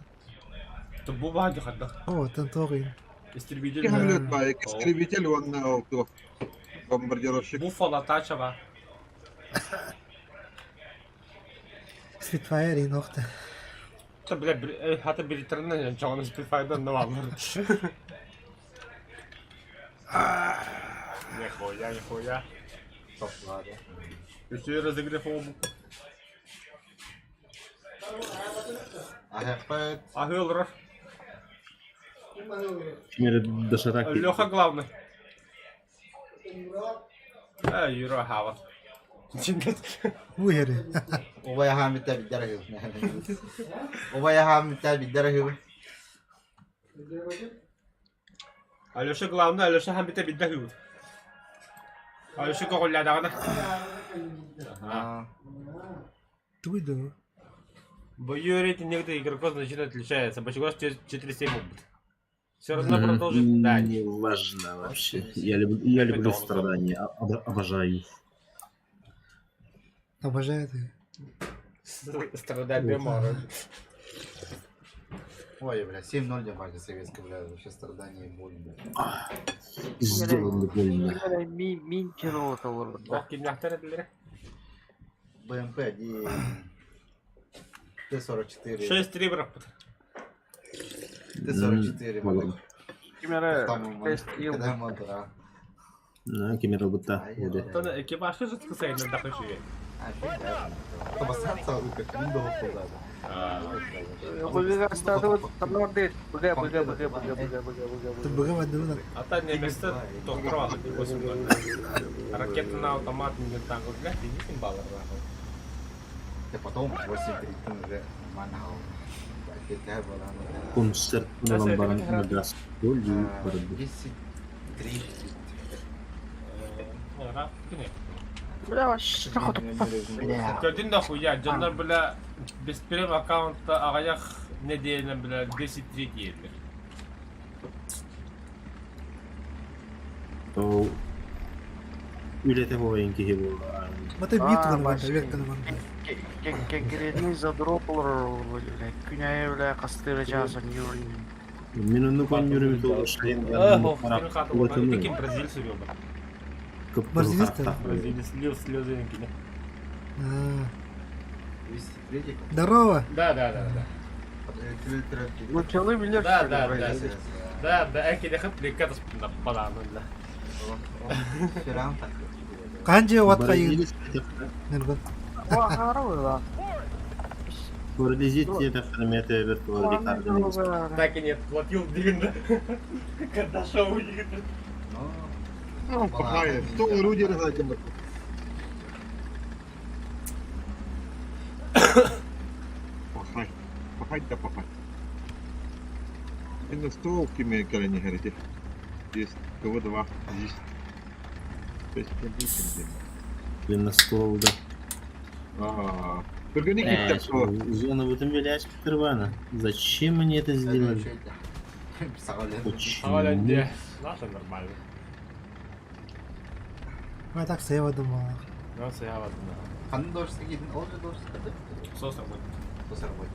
Speaker 2: Тубу واحد خدك.
Speaker 4: أوه تنطوري.
Speaker 2: Истребитель.
Speaker 5: كاملة بايك اسكريبيتل وانا اوتو بمبرجر الشك
Speaker 2: Буффало тачава.
Speaker 4: Street Fire и ногта.
Speaker 2: Та, бля, хата билетерна, чого не співфайда на вам. Нихуя. Еще и разогрев обув.
Speaker 9: Ahepet.
Speaker 2: А Гелрор?
Speaker 1: Меры до шатаки.
Speaker 2: Леха главный. Юра Хава.
Speaker 4: ويري.
Speaker 9: Ovaya Hamit'ler bir dere hızlı. Ovaya Hamit'ler bir dere hızlı.
Speaker 2: Алёша главный, Алёша хамбите биддахют. Алёша коколля дагана.
Speaker 4: Туйду.
Speaker 2: Боюрить некоторые игроков начинают отличаться. Почему 4-7 будет? Все равно продолжит. Да,
Speaker 1: Не важно вообще. Я люблю страдания. Обожаю.
Speaker 4: Обожаю ты.
Speaker 2: Страдать меморы.
Speaker 9: Ой, бля, 7-0 для базе советской, бля, вообще страдания и боль, бля.
Speaker 1: Сделано больно.
Speaker 3: Мин кило того.
Speaker 2: Ох, кидняхтер для.
Speaker 9: БМП 1. Т-44.
Speaker 2: 6 рибров.
Speaker 9: Т-44, бля.
Speaker 3: Кимера
Speaker 9: Там
Speaker 3: тест ил.
Speaker 9: когда модера.
Speaker 1: Кемерал бутта.
Speaker 2: То экипаж тоже сказать на дахаши.
Speaker 9: А, фига. Это басаться, как Windows куда-то.
Speaker 3: Бага статус торнадо. Бага.
Speaker 4: Ты быгава дуна.
Speaker 2: А та не место то кровать 8 ракета на автомат не так вот, блядь, иди с баллов.
Speaker 9: И потом 8-3 уже манал. Kita bola.
Speaker 1: Konser lambaran nagas dulu.
Speaker 9: 10-3.
Speaker 3: Бля, вообще нахуй бля.
Speaker 2: Gördün de хуя, canlar bile biz prim accountta ağayak ne diyelim bile 10 trik yerler.
Speaker 1: Ülete hoyinki hibu.
Speaker 4: ما تبيت كنا ما تبيت كنا ما.
Speaker 3: Кенгерени задропылар, бля. Күнәе бля кастырачасын юрин.
Speaker 1: Мен onu kon yürümü dolaşayım.
Speaker 2: Пирим хату бұрын текен бразилец өбе бар.
Speaker 4: Бразилец та?
Speaker 2: Бразилец лил слезы енкіне.
Speaker 4: Здорово.
Speaker 2: Да.
Speaker 3: Ну челы билер.
Speaker 2: Да, әкелі қып лекка таспында баланы бля.
Speaker 4: Канже ватқа егін. Нербен.
Speaker 3: Вахарова.
Speaker 1: Породизит это храметы виртуальный кардинал.
Speaker 2: Так и нет, платил дегенде. Когда шоу егенде.
Speaker 5: Что орудие разадим? Длинноствол кими колени харите. Есть КВ-2. Здесь. То есть,
Speaker 1: Длинноствол, да.
Speaker 5: Только не киттер, что
Speaker 1: Зона в этом виляешь, Катервана. Зачем они это сделали?
Speaker 2: Хавален де. Наша нормально.
Speaker 4: Я так сейва думал.
Speaker 2: Ну, це я ладно.
Speaker 9: Хан дорсский, он же дорсский.
Speaker 2: Сос работает.
Speaker 9: После работы.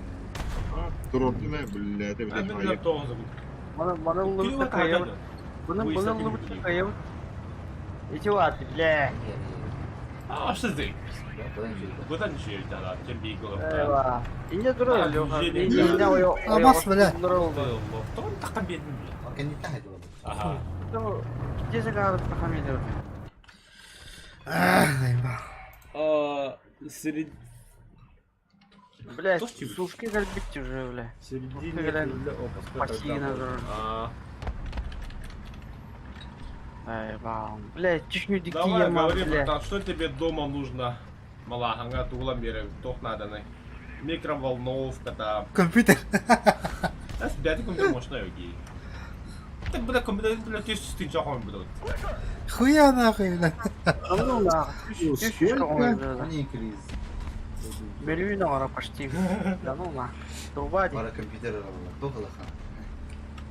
Speaker 5: туротная, блядь, это
Speaker 2: А
Speaker 5: блядь,
Speaker 2: мен
Speaker 5: моя.
Speaker 2: тоғыз
Speaker 3: Bana lılıkta kayıyor. Bana lılıkta kayıyor. İçi var bile.
Speaker 2: А, что ты?
Speaker 9: Куда нибудь.
Speaker 2: Куда ничего не надо, тем бейгл.
Speaker 3: Eyvah. İnce duruyor
Speaker 2: Ha,
Speaker 3: Leokan.
Speaker 2: güzel
Speaker 3: İnce
Speaker 2: ya.
Speaker 3: ince o
Speaker 4: А бас, бля.
Speaker 3: oldu.
Speaker 2: Кто тақтан бердің бе?
Speaker 9: Он не тягает его.
Speaker 2: Ага.
Speaker 3: Ну, gece kaldık bakamıyor.
Speaker 2: Среди...
Speaker 3: Блять,
Speaker 2: Кто тебе?
Speaker 3: сушки как бить уже, бля.
Speaker 2: Середине
Speaker 3: Когда
Speaker 2: рулля опуска.
Speaker 3: пассивно уже. Eyvah. Блять, чешню дикие
Speaker 2: Давай,
Speaker 3: ема,
Speaker 2: говори,
Speaker 3: бля.
Speaker 2: братан, что тебе дома нужно? Малаханга, тугла мере, тох надо, не? Микроволновка там.
Speaker 4: Компьютер.
Speaker 2: Да, бяди компьютер мощно, окей. Так, бля, компьютер, бля, ты что ты жахом, бля?
Speaker 4: Хуя нахуй, бля.
Speaker 3: А ну нахуй. Чешечка он же.
Speaker 9: Они криз.
Speaker 3: Бельвина ора почти. Да ну на. Труба ди.
Speaker 9: Пара компьютера дохла хан.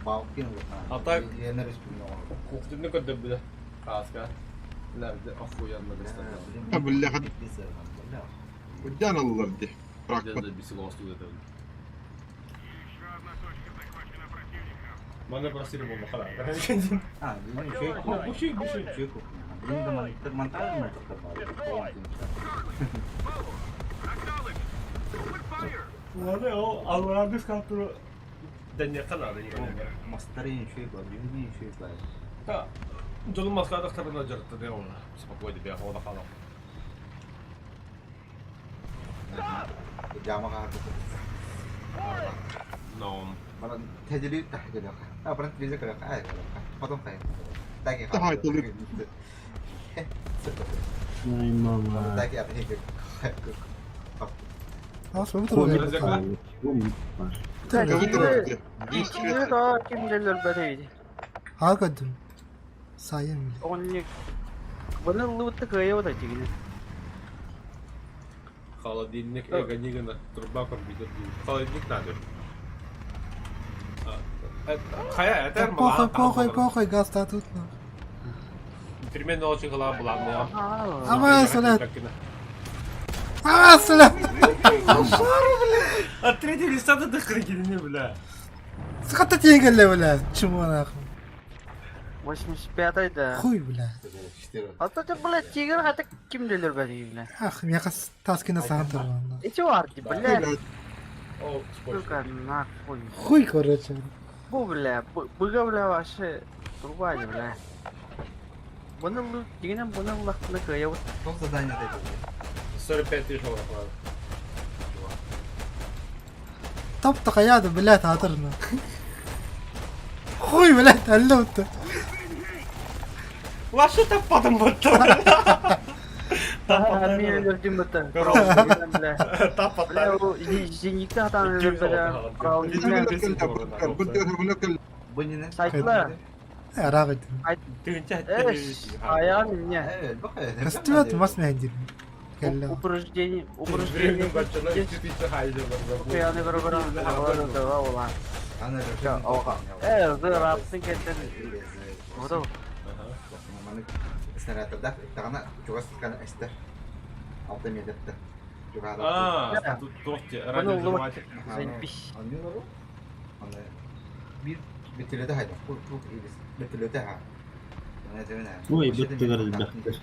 Speaker 9: Палкин хан.
Speaker 2: А так?
Speaker 9: Я на республику.
Speaker 2: Кухтюнü kadar bile. Kaska. Nerede? Afuyan da
Speaker 5: А, бля, Удян аллар ди. Прак
Speaker 2: Где да биси лосту да. Mana просили бы махала.
Speaker 9: А, ну еще.
Speaker 2: Ну, пуши, пуши.
Speaker 9: Чеку. Блин, да man так монтаж мы
Speaker 2: Ладно, Allah'a biz kontrol. Denye kanalı yine.
Speaker 9: Мастарин чеку, блин, чеку.
Speaker 2: Ha. Canım maskada tarafına jarıttı ne ona. Спокойно bir hava falan.
Speaker 9: Jama ka.
Speaker 2: No.
Speaker 9: Parang tejeli tak gitu. Ah, parang bisa kalau kaya kalau potong kayak. Tak kayak.
Speaker 5: Daha itulik.
Speaker 1: Ай, мама.
Speaker 9: Tak kayak apa gitu.
Speaker 4: А что вы
Speaker 1: Комик
Speaker 4: трогали?
Speaker 2: Комик.
Speaker 1: пар. Комик пар.
Speaker 5: КВ-2 ди.
Speaker 3: İçinde daha kim gelir bedeydi.
Speaker 4: Hakikaten. Sayın.
Speaker 3: Onun bana lılıkta kayıyor da çekini.
Speaker 2: Холодильник Эганигана. Труба компьютер. Холодильник надо. Хая, это
Speaker 4: Похуй, похуй, похуй, газ-то тут.
Speaker 2: Переменный очень голова была, да.
Speaker 4: Ама, салат. Ама, салат.
Speaker 2: А третий листа до хрени, бля.
Speaker 4: Сколько тегали, бля? Чему нахуй?
Speaker 3: 85 да.
Speaker 4: Хуй, бля.
Speaker 3: А то ты, блядь, тигр, это kim gelir bedeydi.
Speaker 4: Ах, мне кажется, таски на сантер.
Speaker 3: İçi vardı, блядь.
Speaker 2: О, сколько.
Speaker 3: Сука, нахуй.
Speaker 4: Хуй, короче.
Speaker 3: Bu bile, bıga bile başı turbacı bile. Bunu yine bunu laktığında kıyıyor.
Speaker 9: Что задание дает?
Speaker 2: 45 тысяч долларов.
Speaker 4: طب قيادة بالله تعطرنا. خوي بالله تعلمت.
Speaker 2: Ваши там потом вот
Speaker 3: Harbiye öldürdüm bütün. Bile. Bile o zinikte hatan öldürdüm.
Speaker 9: Bunun
Speaker 3: Saytla.
Speaker 4: راغد.
Speaker 3: Ayağım ne?
Speaker 9: Evet, bak ya.
Speaker 4: استوت ما اسمع عندي. قال له.
Speaker 3: Упреждение.
Speaker 2: Временем бачана 2000 хайдер.
Speaker 3: Yani beraber havalı da olan.
Speaker 9: Ana
Speaker 3: Ya oha. Zırapsın kendini. O da
Speaker 9: Mana снаряд dah, karena juga kan ester. Auto medet dah. Juga ada.
Speaker 2: А, тут тохте, радиодерматик.
Speaker 3: zaynpiş.
Speaker 9: Anlıyor musun? Ana bir betilede haydi. Çok iyi betilede ha. Ne demene?
Speaker 1: Ой, бит verdi.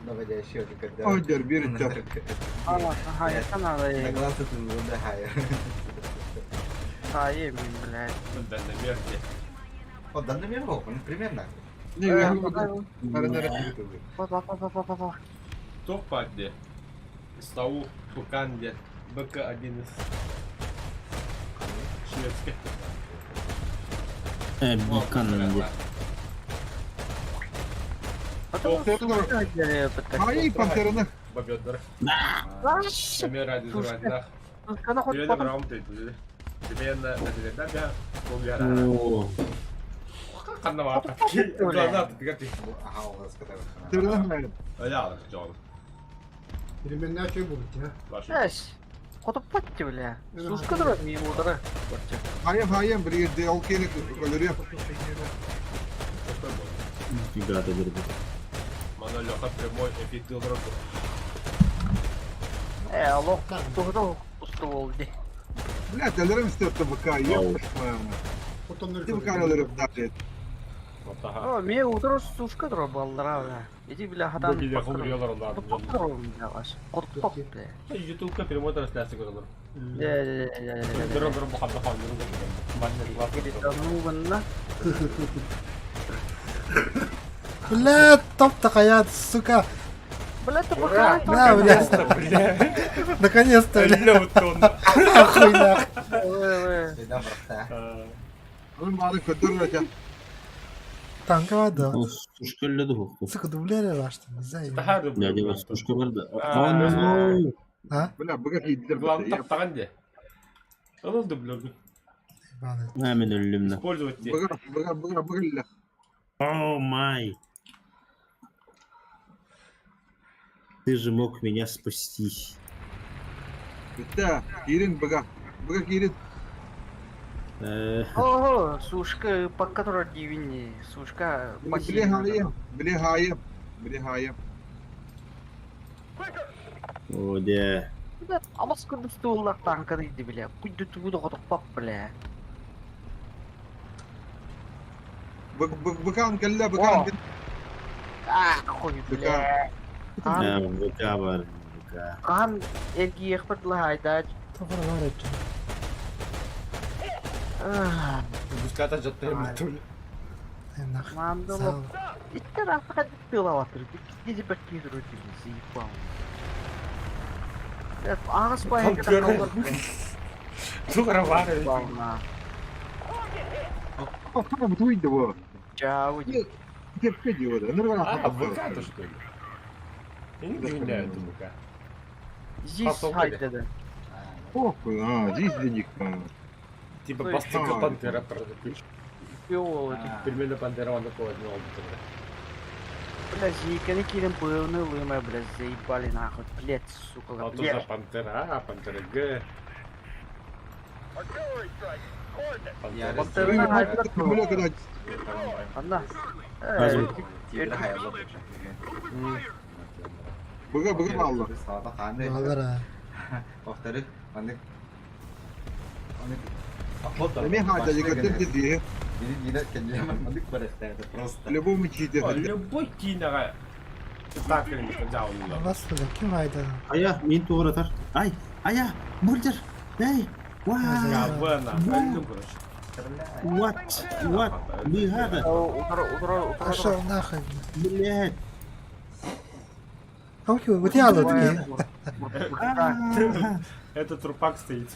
Speaker 9: Nova yaşıyor dikkat.
Speaker 5: Öder bir çap.
Speaker 3: Ama hayır sana da
Speaker 9: Ne kadar tutuyor da hayır.
Speaker 3: hayır min bile.
Speaker 2: Да, наверное.
Speaker 9: Oh, dan da bir bak, примерно.
Speaker 5: Не, я говорю,
Speaker 3: Bak.
Speaker 2: Топ-падде. Стау, Пуканде, БК-1 из шведских.
Speaker 1: Бикан.
Speaker 5: Ай, пантерны.
Speaker 2: Бобёдер.
Speaker 3: Lan.
Speaker 2: Камера радиодерматик.
Speaker 3: Kana
Speaker 2: Перед
Speaker 3: hot
Speaker 2: раунд ты. Тебе на да.
Speaker 1: О,
Speaker 2: Kan nama apa? Глаза ты
Speaker 9: Ага, у вас который.
Speaker 5: Тырнамайын.
Speaker 2: Аяла жол.
Speaker 4: Переменная что будет, а?
Speaker 2: Баш.
Speaker 3: Эш, котопатти, бля. Сушка дыры, ми удары.
Speaker 5: Хайым, бірге ол керек өлірі.
Speaker 1: нифига ты, говорит.
Speaker 2: Мана Леха прямой эффектил дорогу.
Speaker 3: Алло, тугда пусто болды.
Speaker 5: Блядь, өлірім істетті бұқа, еппішмайым.
Speaker 4: Потом
Speaker 5: Ти бұқа өлірім дақет.
Speaker 2: Вот ага.
Speaker 3: О, ми удары сушка дыры балдыра, бля. Иди, бля, хадан.
Speaker 2: Бөгеле хумриялар онда.
Speaker 3: Котопат, бля.
Speaker 2: Ютубка прямой трансляция көрөлөр.
Speaker 3: Да.
Speaker 2: Дөрөм бухабда хан
Speaker 3: Ну, ванна.
Speaker 4: Бля, топ-то хаят, сука.
Speaker 3: Бля, ты пока.
Speaker 4: Да, бля. Наконец-то, бля. Охуй нах.
Speaker 9: Беда, брата.
Speaker 5: Onun bana kötü öğreteceğim.
Speaker 4: Танка вода.
Speaker 1: Он сушка лед хохту.
Speaker 4: Сука, дублери вашти, не знаю.
Speaker 1: Дядя, у вас сушка var da.
Speaker 2: Aa.
Speaker 1: Aa,
Speaker 4: А?
Speaker 5: Bırak bırak iyidir.
Speaker 2: Главное таптаган де. Анан дублёрдү.
Speaker 4: Ебаный.
Speaker 1: Hemen ölümden.
Speaker 2: Использовать те.
Speaker 5: Bırak.
Speaker 1: О, май. Ты же мог меня спасти.
Speaker 5: Bitti. Girin bırak. Bırak girin.
Speaker 3: Ого, сушка, по которой дивини. Сушка,
Speaker 5: Bilehayım.
Speaker 1: О, да.
Speaker 3: А вас куда стуллар танка дейді, бля. Пусть тут буду готов, бля.
Speaker 5: Bıkan kelle bıkan.
Speaker 3: Хуй, бля.
Speaker 1: ВК бар. ВК.
Speaker 3: Хан, эрги ехпат лахайдач.
Speaker 4: Тофар варит.
Speaker 2: Буската жаттайм түл.
Speaker 4: Нах.
Speaker 3: Мандалов. Иттер артыға тылаватыр. Киде бәкке жүрөтір, зейпал. Ағыс байы
Speaker 2: Тугара бар.
Speaker 5: Tamam duydu bu.
Speaker 3: Чау.
Speaker 5: Tepki diyordu. Nırvana
Speaker 2: А, ВК-то что ли? Я не удивляю это ВК.
Speaker 3: Здесь хайдеді.
Speaker 5: Похуй, здесь денег.
Speaker 2: Типа
Speaker 3: Ой,
Speaker 2: пластика
Speaker 5: а,
Speaker 2: пантера продают.
Speaker 3: Пиол,
Speaker 2: Пельмени пантера он такой одного.
Speaker 3: бля, зейканы келін бұйыны лымай, бля, заебали нахуй, блядь, сука,
Speaker 2: А тут за пантера А, пантера Г.
Speaker 3: Пантераны айтып
Speaker 5: Böyle kadar.
Speaker 3: Анда.
Speaker 9: Тигр хаялы.
Speaker 5: Bıga aldı.
Speaker 9: Сабақ қандай?
Speaker 4: Алара.
Speaker 9: Повтори. Қандай?
Speaker 5: Ne hacı götürdü diye.
Speaker 9: Ini kenyaman mandik pada saya просто.
Speaker 5: Любому чите.
Speaker 2: Любой кинога. Так или не взял.
Speaker 4: Вас, бля, кем айда?
Speaker 1: Ая, мен туғыр атар. Ай, ая, бурдер. Эй, what?
Speaker 2: Говна.
Speaker 1: What? Не надо.
Speaker 4: Пошел нахуй.
Speaker 1: Блядь.
Speaker 4: Ауки, вот я лодки.
Speaker 2: Этот трупак стоит.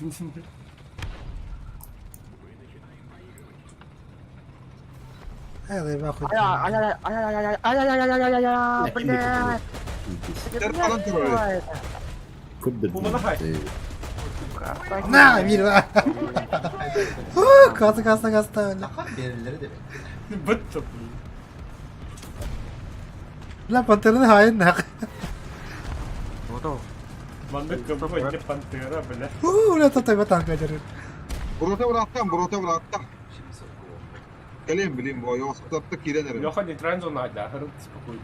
Speaker 4: Ай, лайба хуй.
Speaker 3: Ай-яй-яй-яй-яй-яй-яй-яй-яй-яй-яй, блядь.
Speaker 5: Der falan duruyor.
Speaker 1: Куда
Speaker 2: Bu bana hay.
Speaker 4: На, мир. Каса, бля.
Speaker 9: Lakan birileri de.
Speaker 2: Быттып.
Speaker 4: Бля, пантерны хайын нах.
Speaker 2: Мандык кабы не пантера, бля.
Speaker 4: Бля, тотай танка жарит.
Speaker 5: Burata bıraktım. Gelin bu yoksa girerim.
Speaker 2: Леха не транзу надо, а рык спокойно.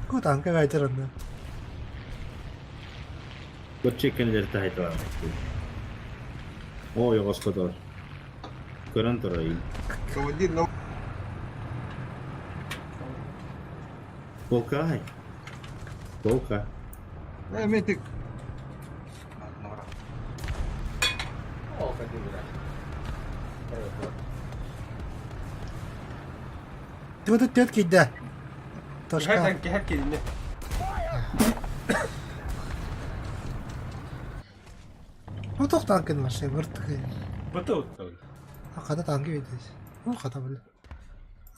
Speaker 4: Ку танка гайчарында.
Speaker 1: Көрчеккендерді айтып О, yoğaz kadar. Көрін тұрайын.
Speaker 5: Командир, ну,
Speaker 1: Volkay. Volka.
Speaker 5: Metik.
Speaker 9: Oh, kaki berat.
Speaker 4: Тут тетки да. Тошка.
Speaker 2: Хәкки не.
Speaker 4: Ну тох танкын машина выртык.
Speaker 2: Бытып.
Speaker 4: Акада танки бейдеш. Ну ката бил.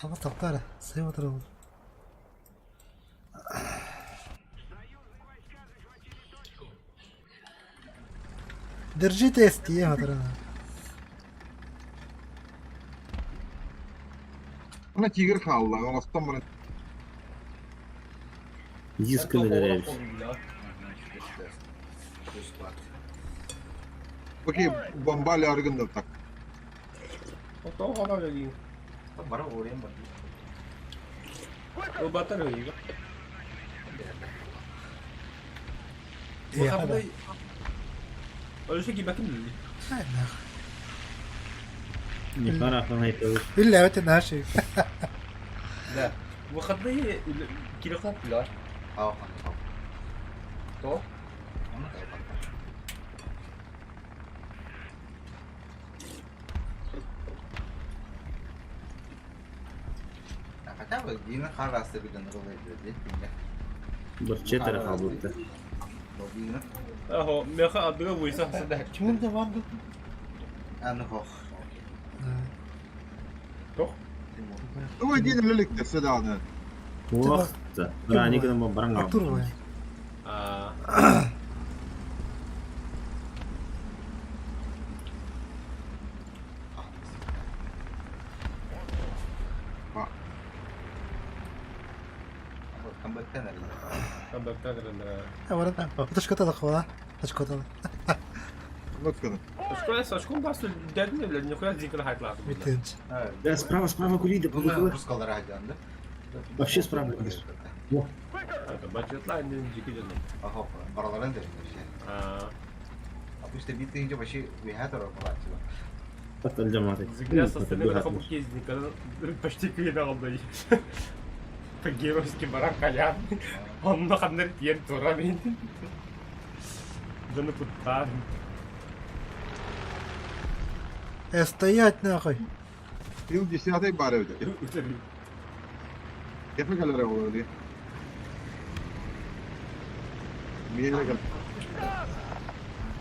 Speaker 4: Ама таптара, сый отырып. Держите эсти, я отырам.
Speaker 5: Ana tiger kaldı. Olastan bana.
Speaker 1: Дисканы дырявишь.
Speaker 5: Bakayım bombayla argın da tak.
Speaker 2: Otoq ona vereyim.
Speaker 9: Bara oraya mı?
Speaker 2: O batar öyle.
Speaker 4: إيه هذا؟
Speaker 2: Öyle şey gibi bakayım.
Speaker 1: Не пора, هيك.
Speaker 4: إلا وتن هاشي.
Speaker 2: لا. وخدني كيلو خط لا.
Speaker 9: Aa,
Speaker 2: تو.
Speaker 9: onu da yapalım. Хотя бы Дина Хараса bir döner oluyor değil mi?
Speaker 1: Bir четверо қалды.
Speaker 9: Dina.
Speaker 2: Aho, meha adıga buysa hasada.
Speaker 4: Kimin de vardı?
Speaker 9: Anı hoş.
Speaker 2: Toch?
Speaker 5: Ama yine lülükte sedana.
Speaker 1: Уақытта. Раникадан бараң
Speaker 4: Артур ғой.
Speaker 9: Kembalikan dari.
Speaker 2: Kambakta kırılır.
Speaker 4: ورد تشكتها أخوة تشكتها
Speaker 5: Bakın.
Speaker 2: Школа со школы бас дядя для нихуя зикр хайтлар.
Speaker 4: 200.
Speaker 1: Да, справа Кулида,
Speaker 9: Bunlar Rus kalır hacanda.
Speaker 1: Вообще справа видишь.
Speaker 2: Это бачетла не зикр canım.
Speaker 9: Aha, baraların da şey. Abi işte bitince başı bir her tarafa açıyor.
Speaker 1: حتى الجماعة.
Speaker 2: Зигля со стороны хабу кезника почти кыйна алды. По-геройски баран калян. Он на ханнер тиен турамин. Да на куттар.
Speaker 4: Стоять нахуй.
Speaker 5: Yıl dişiyatı bari öde. Kefe kalır oluyor diye. Miyene kalır.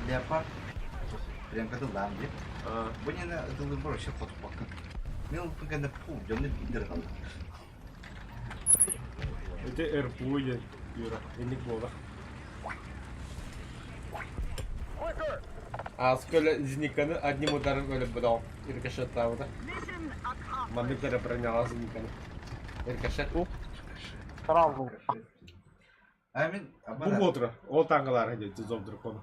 Speaker 9: Leopard. Прям как там где. Мне на это выбор еще фото пока. Мне он пока на пул, я не видел.
Speaker 2: Это эрпуя. Юра, иник бола. Асколя зниканы одним ударом өліп бұдау. Иркашет тауыда. Мандыктары броняла зниканы. Иркашет.
Speaker 3: Сразу.
Speaker 9: Амин,
Speaker 2: Бұл отыр. Ол таңғалар әдет, зов дракону.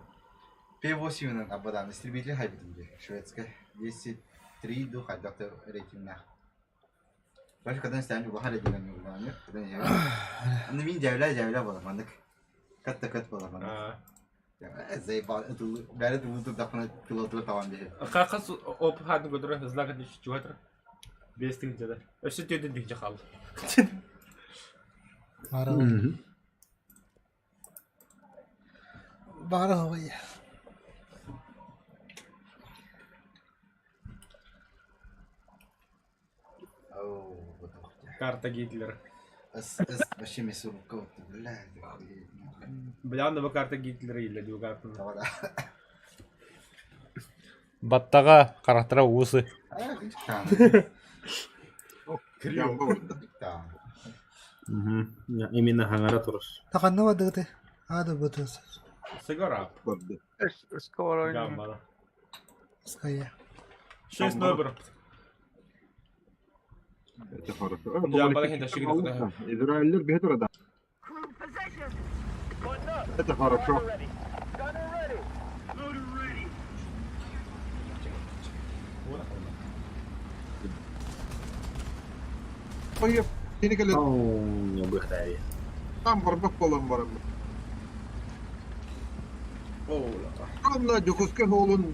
Speaker 9: P8 абадан истребитель хайбитинге. Шведская. 10-3 до хайдактор рейтинга. Баш kadın isteyen bu hale dilen yok lan. Kadın ya. Anne bin cevla bana mandık. Kat bana bana. Ya zeyba böyle de bu da pilotu tamam diye.
Speaker 2: Қақас оп хатын көтірі знак әдет шүтіп жатыр. Бестің жеді. Өші түйдің дейінші қалды.
Speaker 4: بارا هوية
Speaker 2: Карта Гитлера.
Speaker 9: Вообще место руководство.
Speaker 2: Блян да карта Гитлера или диу карта.
Speaker 9: Давай.
Speaker 2: Баттага карактара усы.
Speaker 5: Yan bu orada.
Speaker 1: Именно хангара турус.
Speaker 4: تقنوا ودقتي هذا بوتوس
Speaker 2: Сигара.
Speaker 5: Orada.
Speaker 3: Скоро.
Speaker 2: Гамбала.
Speaker 4: سكية
Speaker 2: 6-0.
Speaker 5: Это хорошо.
Speaker 2: Я балахин тащили туда.
Speaker 5: İsrailler bir orada. Это хорошо. Hayır. Yeni kalır.
Speaker 1: Не бахтари.
Speaker 5: Tam barbak olan var. Kanla Jokuske Noğlu'nun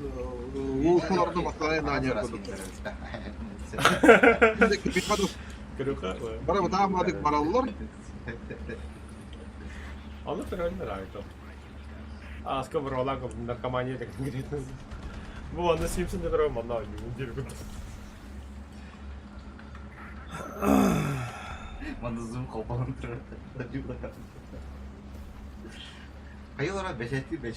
Speaker 5: Wolf'larda masaya nane yapalım. Bizdeki bir kadın.
Speaker 2: Круха.
Speaker 5: Bana bu damadık paralılar.
Speaker 2: Он это нравится. А сколько ролаков наркомания так конкретно. Было на Симпсон который манал неделю.
Speaker 9: Manda zoom kopalım. Hayırlara beşetti var.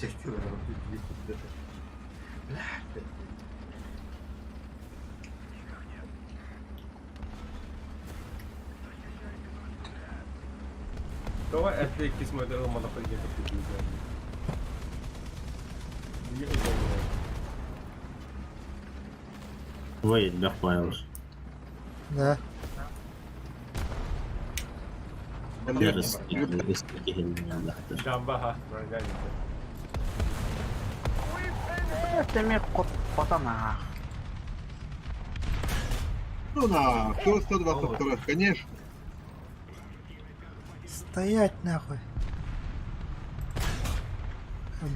Speaker 2: Давай это письмо это мана пойдет.
Speaker 1: Вой, бахпайлыш.
Speaker 4: Да
Speaker 1: Дәріс эстеге хелмен лахтар.
Speaker 2: Жамба ха.
Speaker 3: Демек потана.
Speaker 5: Ну на, кто 122, конечно.
Speaker 4: Стоять нахуй.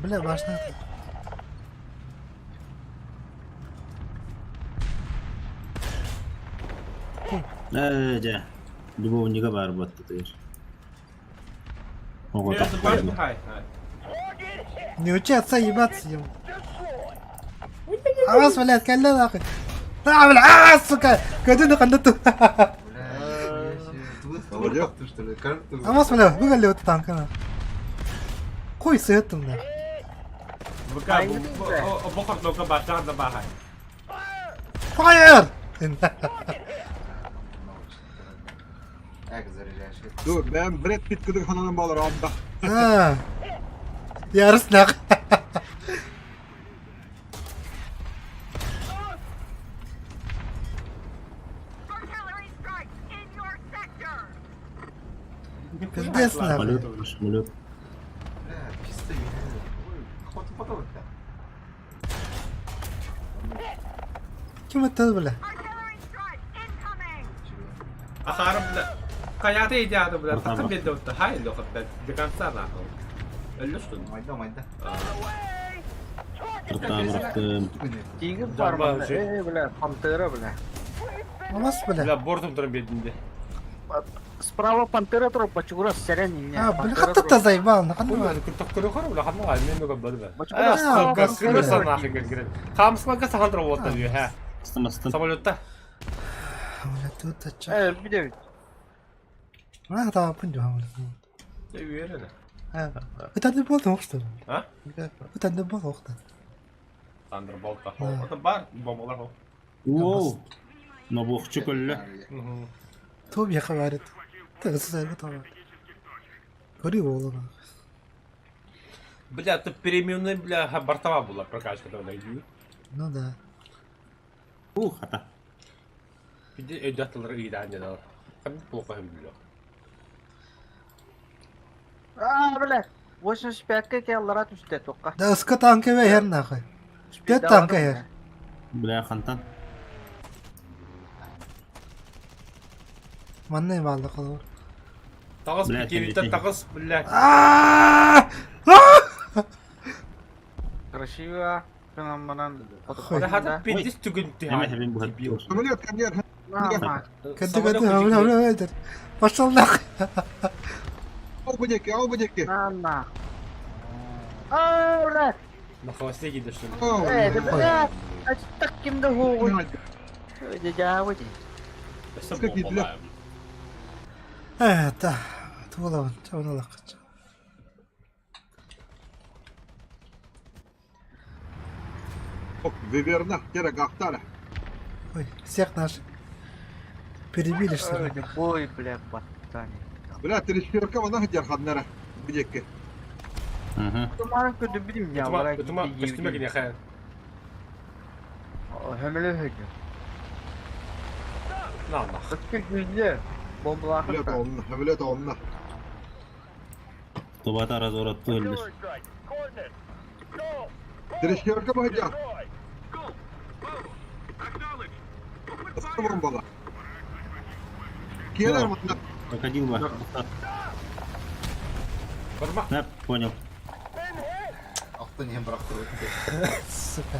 Speaker 4: Бля, важно это.
Speaker 1: Жа. Любовника бар батты тыгыр. Ого,
Speaker 2: Нет,
Speaker 1: так
Speaker 2: это
Speaker 1: пайда.
Speaker 2: хай.
Speaker 4: Не учаться ебаться ему. Авас, блядь, калля нахуй. Бля, сука! Кадыны кандату.
Speaker 5: Молодец.
Speaker 9: Что ли? Карту.
Speaker 4: Авас, бля, выгали вот танка. Хуй сетом, да.
Speaker 2: Bukan, bukan lo ke basah atau bahan.
Speaker 4: Fire!
Speaker 9: Эк, заряжаешь.
Speaker 5: Dur, ben Brad Pitt kıdık hananın baları abda.
Speaker 4: А. Ярыс нахуй. Пиздец нахуй.
Speaker 1: Самолет, самолет.
Speaker 9: Бля, пизда. Ой, хватит потом-то.
Speaker 4: Kim attı bile?
Speaker 2: Akharım da kayata icadı bile
Speaker 1: Tamam.
Speaker 2: takım dedi o hay lo kadar dekansa na ko. Ölüstün.
Speaker 9: Майда, майда.
Speaker 1: Kırtağım bıraktım.
Speaker 3: Тигр
Speaker 2: Жамба
Speaker 3: бар мында.
Speaker 2: же.
Speaker 3: Бля, пантера, бля.
Speaker 4: Olmaz bile.
Speaker 2: Бля, бортом тұрып бетінде.
Speaker 3: Справа пантера тұр, почура сәрен не.
Speaker 4: А, бля, хатта та заебал, на канал.
Speaker 2: Күттіктірі қар, бля, қанның алмен мүгім бәді бә.
Speaker 3: Почура
Speaker 2: Сука,
Speaker 4: басқа
Speaker 2: сүрмесін
Speaker 4: да.
Speaker 2: нахи кіргірін. Қамысқанға саған тұрып отыр дүйі, хә.
Speaker 1: Астым, астым.
Speaker 2: Самолетта.
Speaker 4: Бля, тут отча.
Speaker 3: Bir de
Speaker 4: А, да, понял.
Speaker 2: Ne üyere ne?
Speaker 4: А, это не было что ли?
Speaker 2: Ha?
Speaker 4: Это не было что.
Speaker 2: Thunderbolt da. Orada var bombalar o.
Speaker 1: Воу. Но бог чуколлы.
Speaker 4: Топ я говорит. Так это там. Гори волна.
Speaker 2: Бля, ты переменный, бля, бортова была прокачка тогда иди.
Speaker 4: Ну да.
Speaker 1: Хата.
Speaker 2: Иди, эдятылар иданья да. Kan плохо им бля.
Speaker 3: бля, 85-ке келлара түсті тоққа.
Speaker 4: Да ска танка ве хер нахуй. Пет танка хер.
Speaker 1: Бля, хантан.
Speaker 4: Манны балды қалыр.
Speaker 2: Тағыз
Speaker 1: Бля,
Speaker 2: пикевиттен
Speaker 1: тәбетей.
Speaker 2: тағыз, бля.
Speaker 3: Красиво. Феноменан.
Speaker 2: Бля, хата пиндис түгін
Speaker 1: Hemen hemen bu hep diyor.
Speaker 5: Самолет, конечно.
Speaker 4: Кады хавля эдер. Пошел нахуй.
Speaker 5: Al bu deki, al bu deki.
Speaker 3: На. Бля.
Speaker 2: На хвосте гидеш.
Speaker 5: Al.
Speaker 3: Бля. Так кимді хуй. Жауы де.
Speaker 4: Это. Тулаван. Чауна лақча.
Speaker 5: Виверна, кера гахтара.
Speaker 4: Ой, всех наших. Перебили что ли?
Speaker 3: Ой, бля, паттани.
Speaker 5: Bля, трещерка вона хадер хаднара. Bu deki.
Speaker 3: Тумарым көді білім не
Speaker 2: Ütüma, ütüma, üstüme gine xəyən.
Speaker 3: Hömele högü.
Speaker 2: Ne Allah.
Speaker 3: Ötkül güzlü. Bombalar
Speaker 5: Hamlet onunla, hamlet onunla.
Speaker 1: Tobata razı uğrattı öldür.
Speaker 5: Трещерка mı hacı? Nasıl bombalar? Kiyeler mi?
Speaker 1: Крокодил бар.
Speaker 2: Barma.
Speaker 1: Да, понял.
Speaker 9: Ақтан ең бірақ тұрып.
Speaker 4: Сука.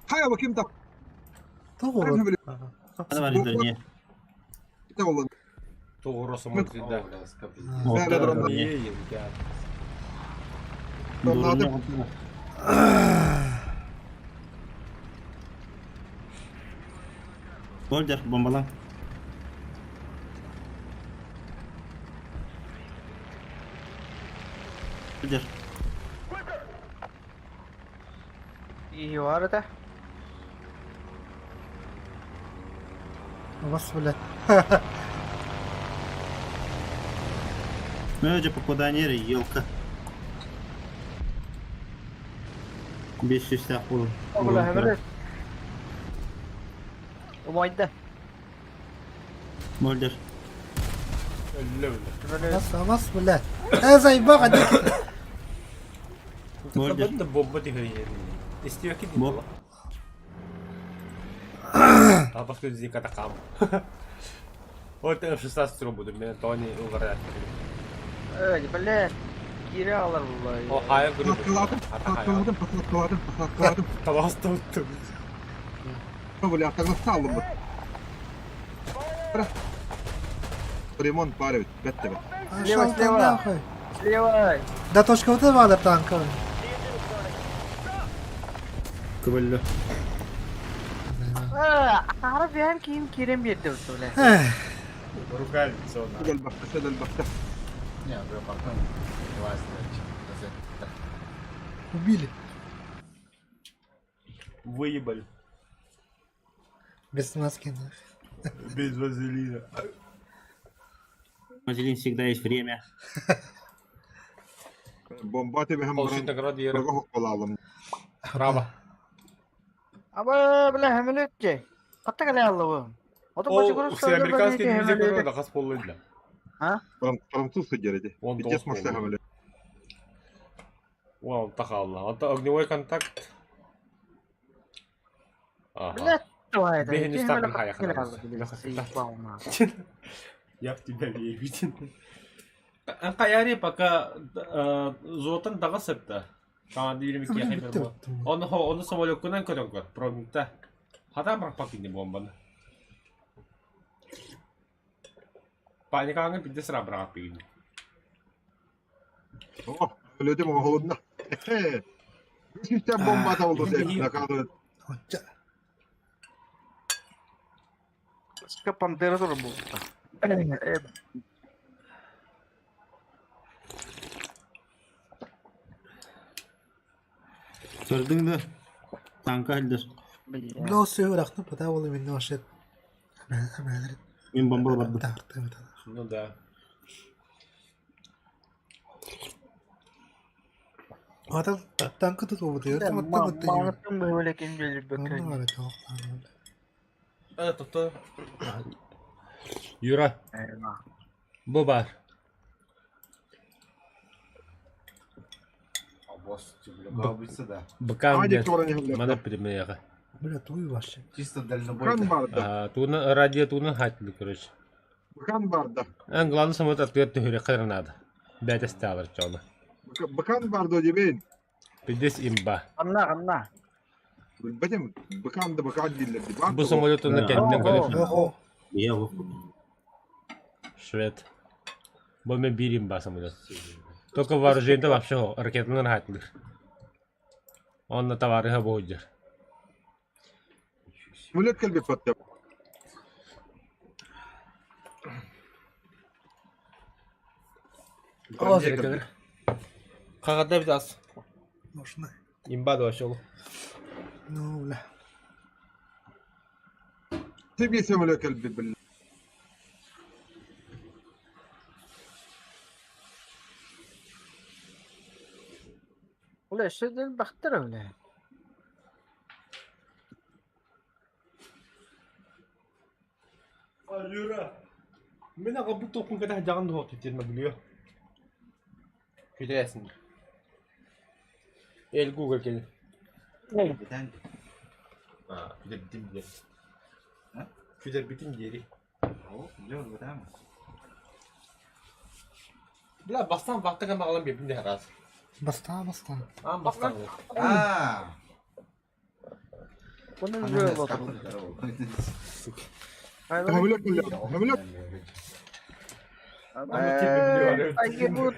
Speaker 5: Haya bakayım da.
Speaker 4: Doğru.
Speaker 1: Hadi var indir
Speaker 5: Ne oldu?
Speaker 2: Тоғыры самолеті да.
Speaker 5: Nerede durumda?
Speaker 2: Niye yedik ya?
Speaker 5: Anladım.
Speaker 1: Soldier, bombalan. Soldier.
Speaker 3: İyi var da.
Speaker 4: Вас, бля.
Speaker 1: Önce попадание, елка. 500 silah bulun.
Speaker 3: Oğlum hemen. Umaydı.
Speaker 1: Molder.
Speaker 2: Öyle.
Speaker 4: Bas bile. Zay bak hadi.
Speaker 1: Molder.
Speaker 2: Tabii de bomba tigri. İstiyor ki değil
Speaker 1: Bo-
Speaker 2: mi? Tapos ko di katakam. Вот это 16 труб буду, меня то они угорят.
Speaker 3: Блядь, кире алар булай.
Speaker 2: O hayal grubu.
Speaker 5: Patlattım, patlattım.
Speaker 2: Tamasta tuttum.
Speaker 5: Böyle atlarına saldım bu. Bırak. Ремонт парит, бетте.
Speaker 4: Слева, слева.
Speaker 3: Слева.
Speaker 4: Да точка вот этого танка.
Speaker 1: Kıvırlı.
Speaker 3: Harap yani kim kirem bir de usulü.
Speaker 2: Ругали sonra.
Speaker 5: Сюда البختة.
Speaker 9: Не, бля, потом классно.
Speaker 4: Убили.
Speaker 2: Выебали.
Speaker 4: Без маски.
Speaker 2: Без вазелина.
Speaker 1: Вазелин всегда есть время.
Speaker 5: Bomba tabi hem
Speaker 2: Получить награду yere.
Speaker 5: Bırakı hoplalalım.
Speaker 2: Bravo.
Speaker 3: Ama bile hemen ötçe. Hatta kale Allah'ım. O da başı
Speaker 2: O
Speaker 3: kuruş
Speaker 2: все американские дивизии города Хасполыдля.
Speaker 3: Ha?
Speaker 5: Французский geldi.
Speaker 2: Он
Speaker 5: Бидес
Speaker 2: толстый.
Speaker 5: maksa hamle.
Speaker 2: Вау, тахалла. Это огневой контакт. Ага.
Speaker 3: Блядь, давай это.
Speaker 2: Бегай, не ставь на хаях,
Speaker 3: Кире
Speaker 2: надо.
Speaker 3: Allah.
Speaker 2: Я в тебя верю. Каяри пока золотан дага септа. Кама 22 хайпер bu. Onu самолетkunan көрөңгөр. Промикта. Хата бирок пакинди бомбаны. Паникаңы бидде сыра бирак пигин.
Speaker 5: Oh, öyle değil mi oğlum? Bir sistem bomba da oldu. Ne kadar.
Speaker 3: Ska pantera tuh bu.
Speaker 1: Gördün mü? Tanka haldir.
Speaker 4: لو سيو رختم пата болу мен башет. Амалар.
Speaker 1: Мен бомба бардым.
Speaker 4: Тартым.
Speaker 2: Ну да.
Speaker 4: Ата танкы тут болду.
Speaker 3: Mağıttım böyle kim gelir bakayım.
Speaker 2: Это. Юра,
Speaker 3: Eyvah.
Speaker 2: bu бар.
Speaker 9: Босс, главбица, да.
Speaker 2: Быкам
Speaker 5: Hadi
Speaker 2: дед.
Speaker 5: sonra ne yapalım?
Speaker 2: Мана примеха.
Speaker 4: Бля, твой башет.
Speaker 9: Чисто дальнобой.
Speaker 5: Bakan barda.
Speaker 2: Туна радио туна хатли, короче.
Speaker 5: Bakan barda.
Speaker 2: En главный самолет ответ тюре надо. Бять осталось чона.
Speaker 5: Bakan barda dibin.
Speaker 2: Пидес имба.
Speaker 3: Anla.
Speaker 5: Benim bakan da bakan değiller.
Speaker 2: Bu самолетunu kendinden koyuyorsun.
Speaker 4: Ого.
Speaker 1: Я его.
Speaker 2: Швед. Bu me bir imba самолет. Только вооружение вообще ракетный хатли. Он на товары будет.
Speaker 5: Millet kalbi patlıyor.
Speaker 2: Қағада біз ас.
Speaker 4: Можно.
Speaker 2: Имба да вообще ол.
Speaker 4: Ну, бля.
Speaker 5: Tabii millet kalbi bil.
Speaker 3: Ulan şuradan baktır öyle.
Speaker 2: Юра, мен аға бұл тоқын кәді жағынды хоқ кетерін біліyor. Көтересің. El Google келді.
Speaker 9: Битен.
Speaker 2: Көтер бітім дер.
Speaker 9: Ha?
Speaker 2: Көтер бітім дері.
Speaker 9: О, biliyor битен.
Speaker 2: Бля, бастан вақта кәм ағылам бепінде әраз.
Speaker 4: Баста.
Speaker 2: Ам бастан.
Speaker 9: А,
Speaker 3: Bunun
Speaker 9: она
Speaker 3: böyle
Speaker 9: не
Speaker 3: otur.
Speaker 5: Millet kalbi. Millet.
Speaker 3: Ay bu.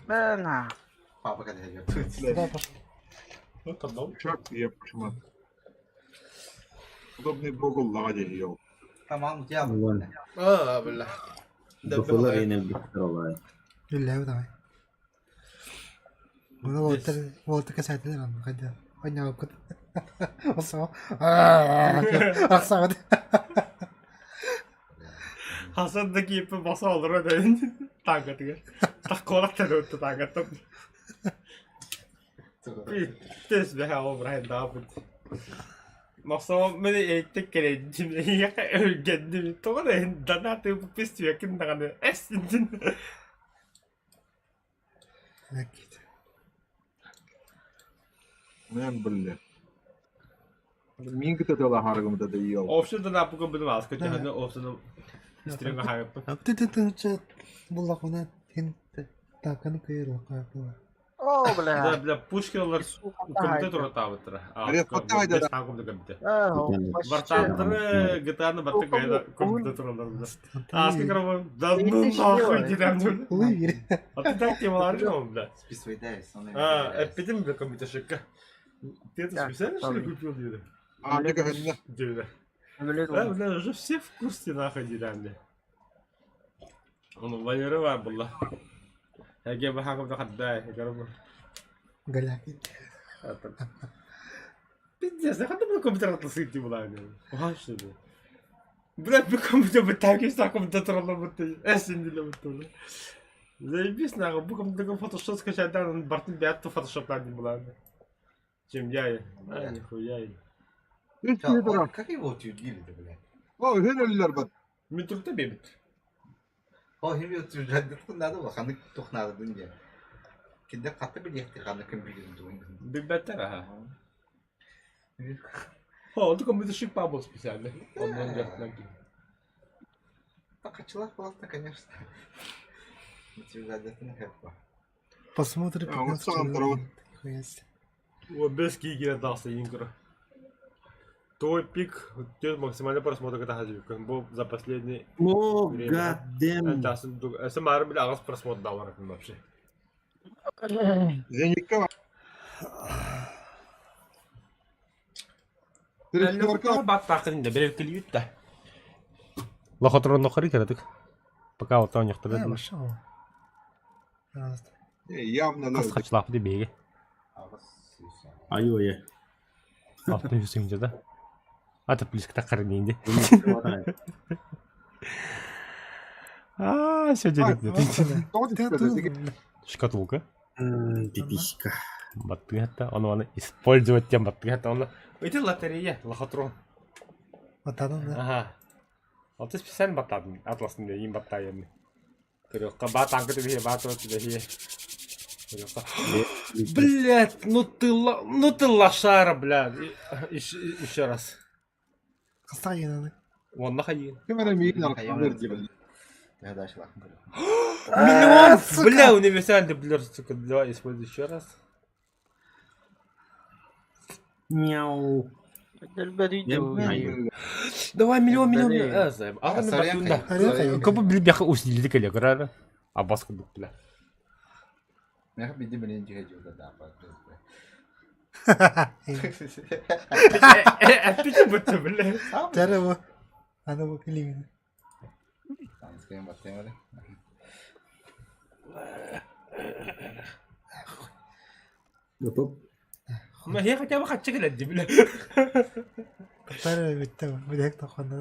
Speaker 3: Ben ha.
Speaker 9: Папа когда идет.
Speaker 4: Да, пошел.
Speaker 2: Ну, там
Speaker 5: Çok iyi yapmışım. Udobный Google'la geliyor.
Speaker 9: Tamam, у тебя.
Speaker 1: Вон.
Speaker 2: бля.
Speaker 1: Бафылар енел биттер олай.
Speaker 4: Билля, давай. Bunu volta keserdiler ama hadi. Oyna okut. Olsa. Aksa.
Speaker 2: Hasan'daki ipi basa olur o deyin. Tanka diyor. Tak kolak da öttü tanka tam. Tez be ha obra daha bu. Nasıl beni eğitim gereğince ölgendim. Doğru danatı bu pis yakın danı. Esindin.
Speaker 4: أكيد.
Speaker 5: Men bildi. Min kita tala haragımda da iyi oldu.
Speaker 2: Option da bu kadar az kötü hani option istiyorum hayat.
Speaker 4: أبتدت والله قناة هنت تاكن كيرو قابل.
Speaker 3: Oh, boleh.
Speaker 2: Da bile pushkirlar komite tura tavatır.
Speaker 5: Araya kotta hayda da.
Speaker 2: Hakum da komite.
Speaker 3: Oh,
Speaker 2: Bartandırı gıtanı battı kayda komite turalar da. Aslında karavan dalmın ahı giden dur.
Speaker 4: Ой, гире.
Speaker 2: Atı tak yemalar mı bile?
Speaker 9: Списывай, sonra.
Speaker 2: Ha, epidim bir komite şıkkı. Ты специально что ли купил деда?
Speaker 5: Artık önüne.
Speaker 2: Деда.
Speaker 3: boleh
Speaker 2: Да, бля, уже все в курсе нахуй деда. Он валеры var булла. Heге bir hakkımda kadday.
Speaker 4: Галяки.
Speaker 2: Пиздец, я хотел бы компьютер отложить була. Ага, что это? Блядь, бы компьютер бы так и так компьютер работает. Эсендили вот. Заебись нахуй, бы компьютер фотошоп скачать, да, он бартын бят то фотошоп не була. Чем я? А, нихуя.
Speaker 5: Hiç iyi taraf.
Speaker 9: Как его утюдили-то, блядь?
Speaker 5: O helaliler bak.
Speaker 2: Метрукта бебит.
Speaker 9: Hem утюждарды надо было, ханы тухнады дынге. Кинде қатты билетти, ханы компьютерин туын.
Speaker 2: Бебеттер, ага. О, он компьютер шик пабл специально. Он делает ноги.
Speaker 9: Покачала классно, конечно. Утюждарды хэппа.
Speaker 4: Посмотри,
Speaker 5: А, вот
Speaker 4: 15
Speaker 5: сам
Speaker 4: человек. Нихуя себе.
Speaker 2: Вот без киги отдался Инкра. Твой пик, максимальный просмотр это Хазюка. Был за последний...
Speaker 1: О,
Speaker 2: время.
Speaker 1: гаддем.
Speaker 2: Это Марбель Агас просмотр дал вообще.
Speaker 5: Zeynep'e bak. Direktör
Speaker 2: Баттакын да берек келиют да. Лохотрон нохари кередик. Пока вот он яхтырды.
Speaker 4: Пошел. Пожалуйста.
Speaker 5: Явно
Speaker 2: Кыз
Speaker 5: lazım.
Speaker 2: качлап ди беге.
Speaker 1: Айоя.
Speaker 2: Алтын жүзүңдө да. Ата плюс такар дейинди. А, всё делит. Шкатулка.
Speaker 1: Пиписька.
Speaker 2: Баттыгата, оны использовать тем баттыгата, оны. Это лотерея, лохотрон.
Speaker 4: Вот оно, да.
Speaker 2: Ага. Вот ты специально баттадың, атласын да, ең баттайын. Кырыққа бат аңқыты бейе, бат өті бейе. Блядь, ну ты лошара, блядь. Еще раз.
Speaker 4: Қысқа енаны.
Speaker 2: Вон нахайын.
Speaker 5: Hemen emeğin arkasında gibi.
Speaker 9: Я дальше лахну.
Speaker 2: Миллион, бля, универсальный блер, сука, давай используй еще раз.
Speaker 1: Мяу.
Speaker 2: Давай миллион.
Speaker 9: Сорян,
Speaker 2: Кабы били бяха усилили келе карары. А баска дук бля.
Speaker 9: Я биди менен жиге жолда да бар.
Speaker 2: Пити бутты бля.
Speaker 4: Жары бұл. Аны бұл келемін.
Speaker 9: Танскайын баттайын бары.
Speaker 1: Готов?
Speaker 2: ما هي хотя бы хотя келеді бля.
Speaker 4: Құттары бітті бұл. Бүдек тоққанда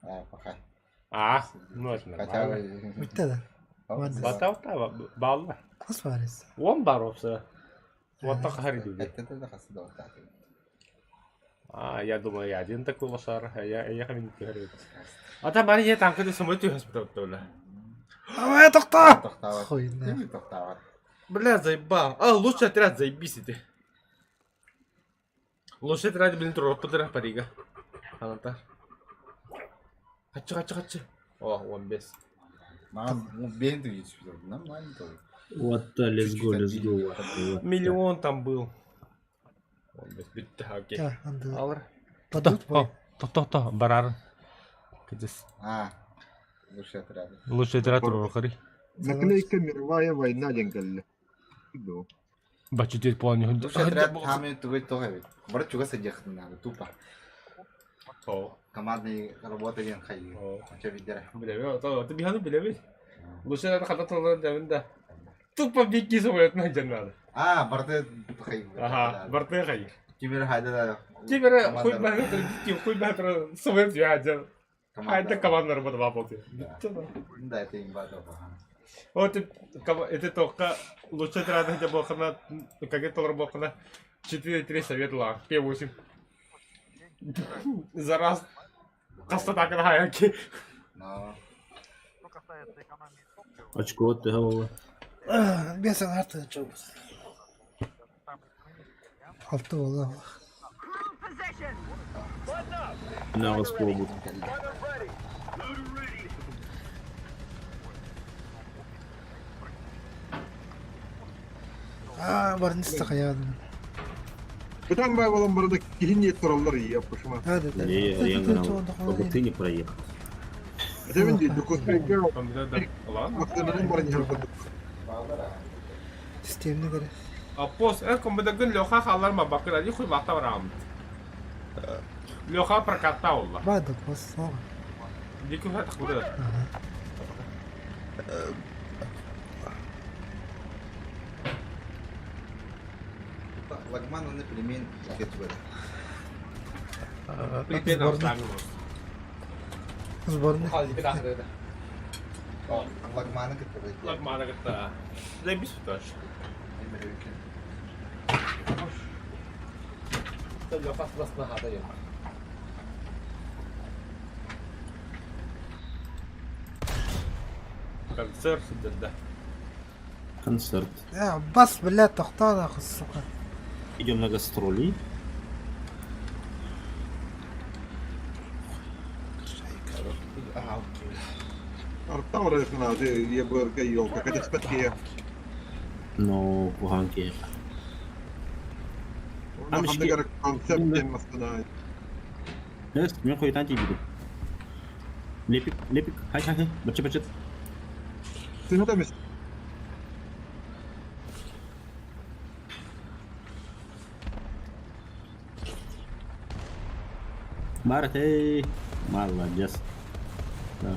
Speaker 4: да.
Speaker 9: Пока.
Speaker 2: А, ну это
Speaker 9: Хотя
Speaker 2: нормально.
Speaker 9: бы...
Speaker 4: Бітті да.
Speaker 2: Батау балла.
Speaker 4: Қос барыз.
Speaker 2: Он бар опса. Вот так хариду.
Speaker 9: Это да хасы да вот так.
Speaker 2: А, я думаю, я один такой лошар, а я хамин говорю. А там они я там когда самой ты господа толя.
Speaker 4: Давай, тоқта!
Speaker 9: Тоқтават.
Speaker 4: Хойна.
Speaker 9: Тоқтават.
Speaker 2: Бля, заебал. А, лучший отряд, заебись ты. Лучший отряд, блин, трот подряд парига. Анатар. Хочу. О, он без.
Speaker 9: Маған бен түге түспейді. Нормально тоже.
Speaker 1: Вот, let's go.
Speaker 2: Миллион там был. Он без битті, окей.
Speaker 4: Ja, анда.
Speaker 2: Алыр.
Speaker 4: Подут бой.
Speaker 2: То, барар. Кедес.
Speaker 9: Лучший отряд.
Speaker 2: Лучший отряд трохари.
Speaker 5: Наклейка «Мировая война» денгелі.
Speaker 2: Бачу теперь полный.
Speaker 9: Лучший отряд хами түге тоға бет. Бары чуға сәдеқті надо, тупо.
Speaker 2: О.
Speaker 9: Командный работа ген хайы. Че виддері.
Speaker 2: Бля, ты беганы, бля. Лучший отряд хата толы дәвінде. Тупо беги самолет на надо.
Speaker 9: Барды хайы.
Speaker 2: Ага, борты хайыр.
Speaker 9: Кемері хайда да.
Speaker 2: Кемері хуй бәтір самолет жаден. Хайда командный работа вапылды.
Speaker 9: Да, это им бады.
Speaker 2: Вот это только лучший отряд хотя бы хана, как это толыр болқына. 4-3 светла. П8. За раз. Костота краяки.
Speaker 9: Но...
Speaker 1: Очко от голова.
Speaker 4: Бесан арты чоп. Алты болду.
Speaker 1: Нағыз побуд.
Speaker 4: Барнисты каядым.
Speaker 5: Бытан бай болан барда кихин ет тураллар ий апышыма.
Speaker 4: Hadi de.
Speaker 1: Не, я ты не проехал.
Speaker 5: Әтәмен дейді, көспекке
Speaker 2: Ладно.
Speaker 5: мақтанының барын жарбады.
Speaker 4: Системini göre.
Speaker 2: Апос, комбида гын лёха халарма бакыра ди хуй вақта барам. Лёха прокатта олла.
Speaker 4: Бады бос.
Speaker 2: Дику хат худа.
Speaker 9: Лагман оны пельмен кетіп еді.
Speaker 2: Припет австагну.
Speaker 4: Сборный.
Speaker 9: Лагманы кетіп еді.
Speaker 2: Лак мана гата. Лебис таш. Лёха просто хата я. Концерт да.
Speaker 1: Концерт.
Speaker 4: بس بالله تختار اخذ السكر.
Speaker 1: Идем на гастроли.
Speaker 5: Артаура ехна, я бы гайолка, когда спадки.
Speaker 1: Но поганки.
Speaker 5: Нам
Speaker 1: мишки-
Speaker 5: ще концепт тем мастана.
Speaker 1: Мен қойтан тейбіді. Лепик, лепик. Хай, хай, хай. Бачы.
Speaker 5: Ты не там есть.
Speaker 1: Барат, ей. Молодец. Да.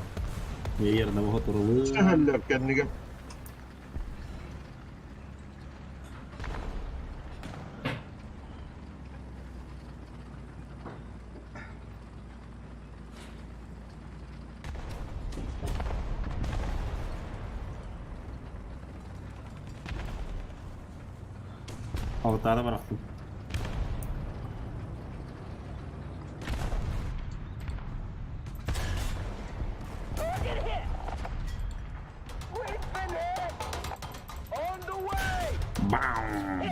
Speaker 1: Я ерного турулы.
Speaker 5: Сәһәлләр кәннегә.
Speaker 1: Алтары барақтым. Бам!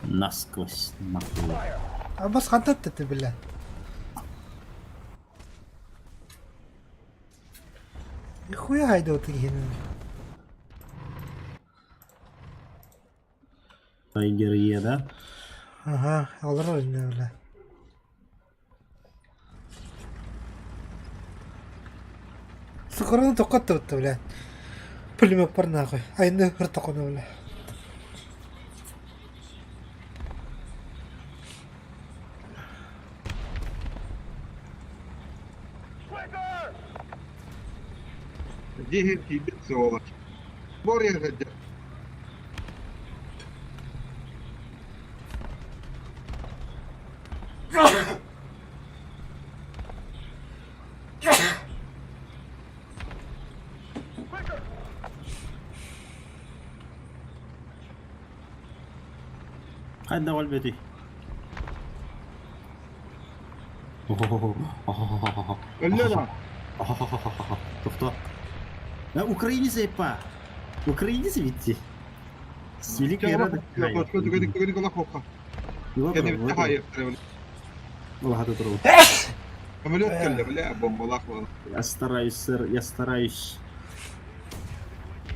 Speaker 1: Насквозь нахуй.
Speaker 4: بس خططت بالله. يا اخويا هاي دوتي هنا.
Speaker 1: Тайгерия, да?
Speaker 4: Ага, alır önüne öyle. Sıkırını tokat tuttu bile. Pülüm yapar ne koy. Aynı hırtak onu bile.
Speaker 5: Дигер кибет сола. Боря гадя.
Speaker 1: Hadi davul beti.
Speaker 5: Öllə lan.
Speaker 1: Тоқта. Украинец па. Украинец ведь. С великой радостью.
Speaker 5: Төгәдик кола хопка. Кәне бит хайыр.
Speaker 1: Аллах туру.
Speaker 5: Самолет келде, бля, бомбалак вон.
Speaker 1: Я стараюсь, сэр, я стараюсь.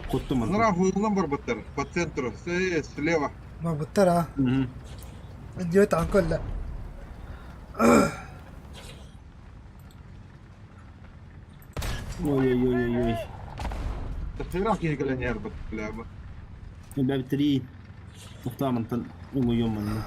Speaker 1: Котту ман.
Speaker 5: Нара хуйлан бар баттар. По центру, слева.
Speaker 4: ما بترى جوت عن كل لا.
Speaker 1: Ой-ой-ой-ой.
Speaker 5: Тахира ки гелен яр бат, бля.
Speaker 1: باب 3 مختار من طن يوم من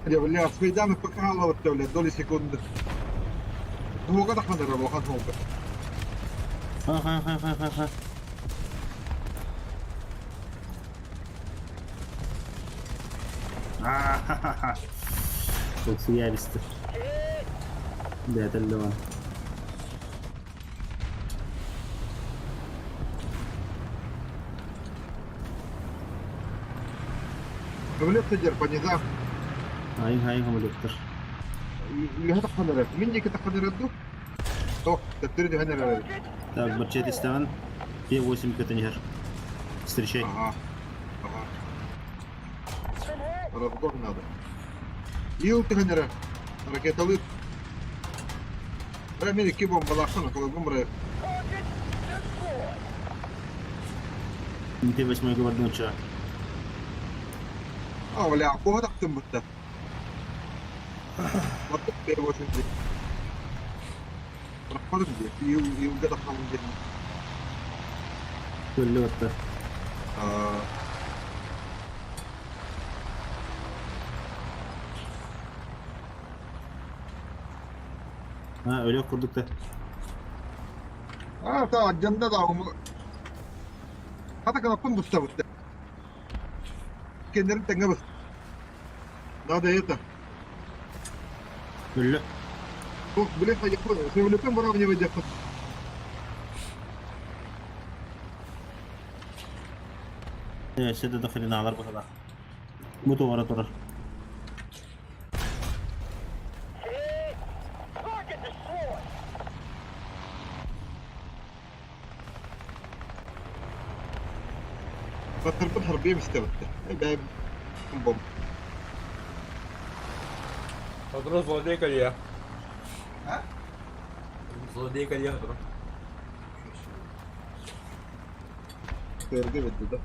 Speaker 5: Я бля, свиданы покала вот бля, доли секунды. Ну, когда хана работал,
Speaker 1: ха-ха-ха-ха-ха. Çok realisttir. Değerli var.
Speaker 5: Öyle tecrübe по низам.
Speaker 1: Hayır hamurluktur.
Speaker 5: Lihat kamera. Minji kita kamera tuh. Toh, теперь di kamera.
Speaker 1: Так, Барчет Истан. P8 Катаньяр. Встречай.
Speaker 5: Ага. Разгон надо. Ил ты камера. Ракеталы. Рамили кибом балахана, калагумра.
Speaker 1: Т8 Гварднуча.
Speaker 5: А, бля, кого так ты будто? Вот тут P8. Проходим где? Ил где-то там где.
Speaker 1: Кулёта. Öyle kurduk da.
Speaker 5: Та, агенда да. Хата kana пун буста буста. Кендерин тенге бус. Надо это.
Speaker 1: Öyle.
Speaker 5: Ох, блин, я понял. Севлюком выравнивать дефа.
Speaker 1: Şeyde de frenalar bu kadar. Bu duvara durar.
Speaker 5: فترة حربية مستوى. جايب بوم.
Speaker 2: Который злодей колья.
Speaker 9: А?
Speaker 2: Злодей колья, который.
Speaker 5: Перди ведь, да?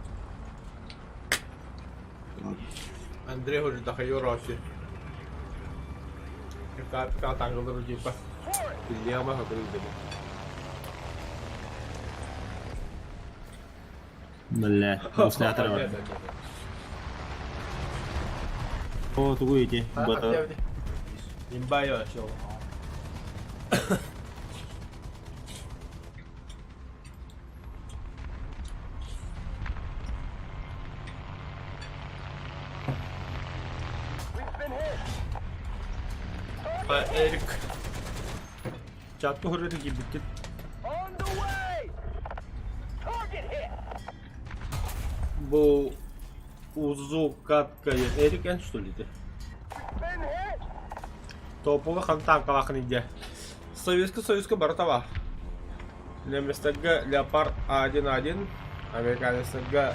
Speaker 2: Андрей говорит, да хайо раши. Как тангл типа. Колья мah который демо.
Speaker 1: Бля, после отрыва. О, тugui идти. Бата.
Speaker 2: Имбайо шоу. Эрик. Чатты хорады гибит. Bu uzu katkaya Эрик en что ли? Топовый хантан калахын иде. Советский бартова. Немецтегі Леопард А1-1, американецтегі...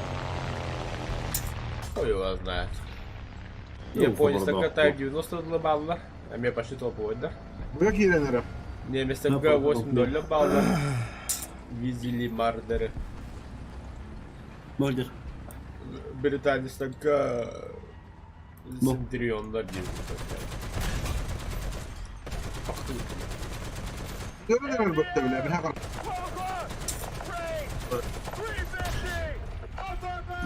Speaker 2: Кто его знает. Японецтегі Тай-90 баллы, а мне почти топовый, да?
Speaker 5: Вы какие ренеры?
Speaker 2: Немецтегі $8 баллы. Визили мардеры.
Speaker 1: Мольдер.
Speaker 2: Британецтегі... Центриондар деймін.
Speaker 5: Görün herhalde botta bile. Bir hakar.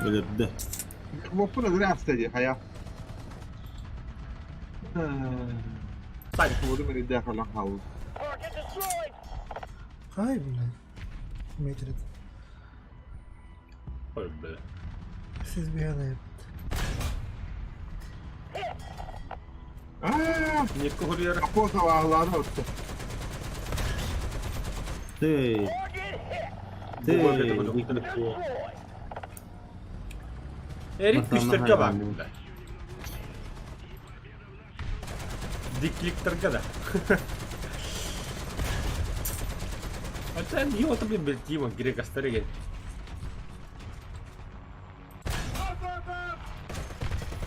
Speaker 1: Öyle de.
Speaker 5: Boppuna göre hastaydı haya. Sanki vurdu beni de falan havlu.
Speaker 4: Ay billahi. Metret.
Speaker 2: Ой, бля.
Speaker 4: Siz bir yana yap.
Speaker 5: Aaa!
Speaker 2: Не курьер.
Speaker 5: Kapı savağlarına attı.
Speaker 1: Ты.
Speaker 2: Эрик
Speaker 1: Bakalım
Speaker 2: güçlükte bak.
Speaker 1: hayvan.
Speaker 2: Dikliktirge de. Хотя не вот блин Тима Грека старый.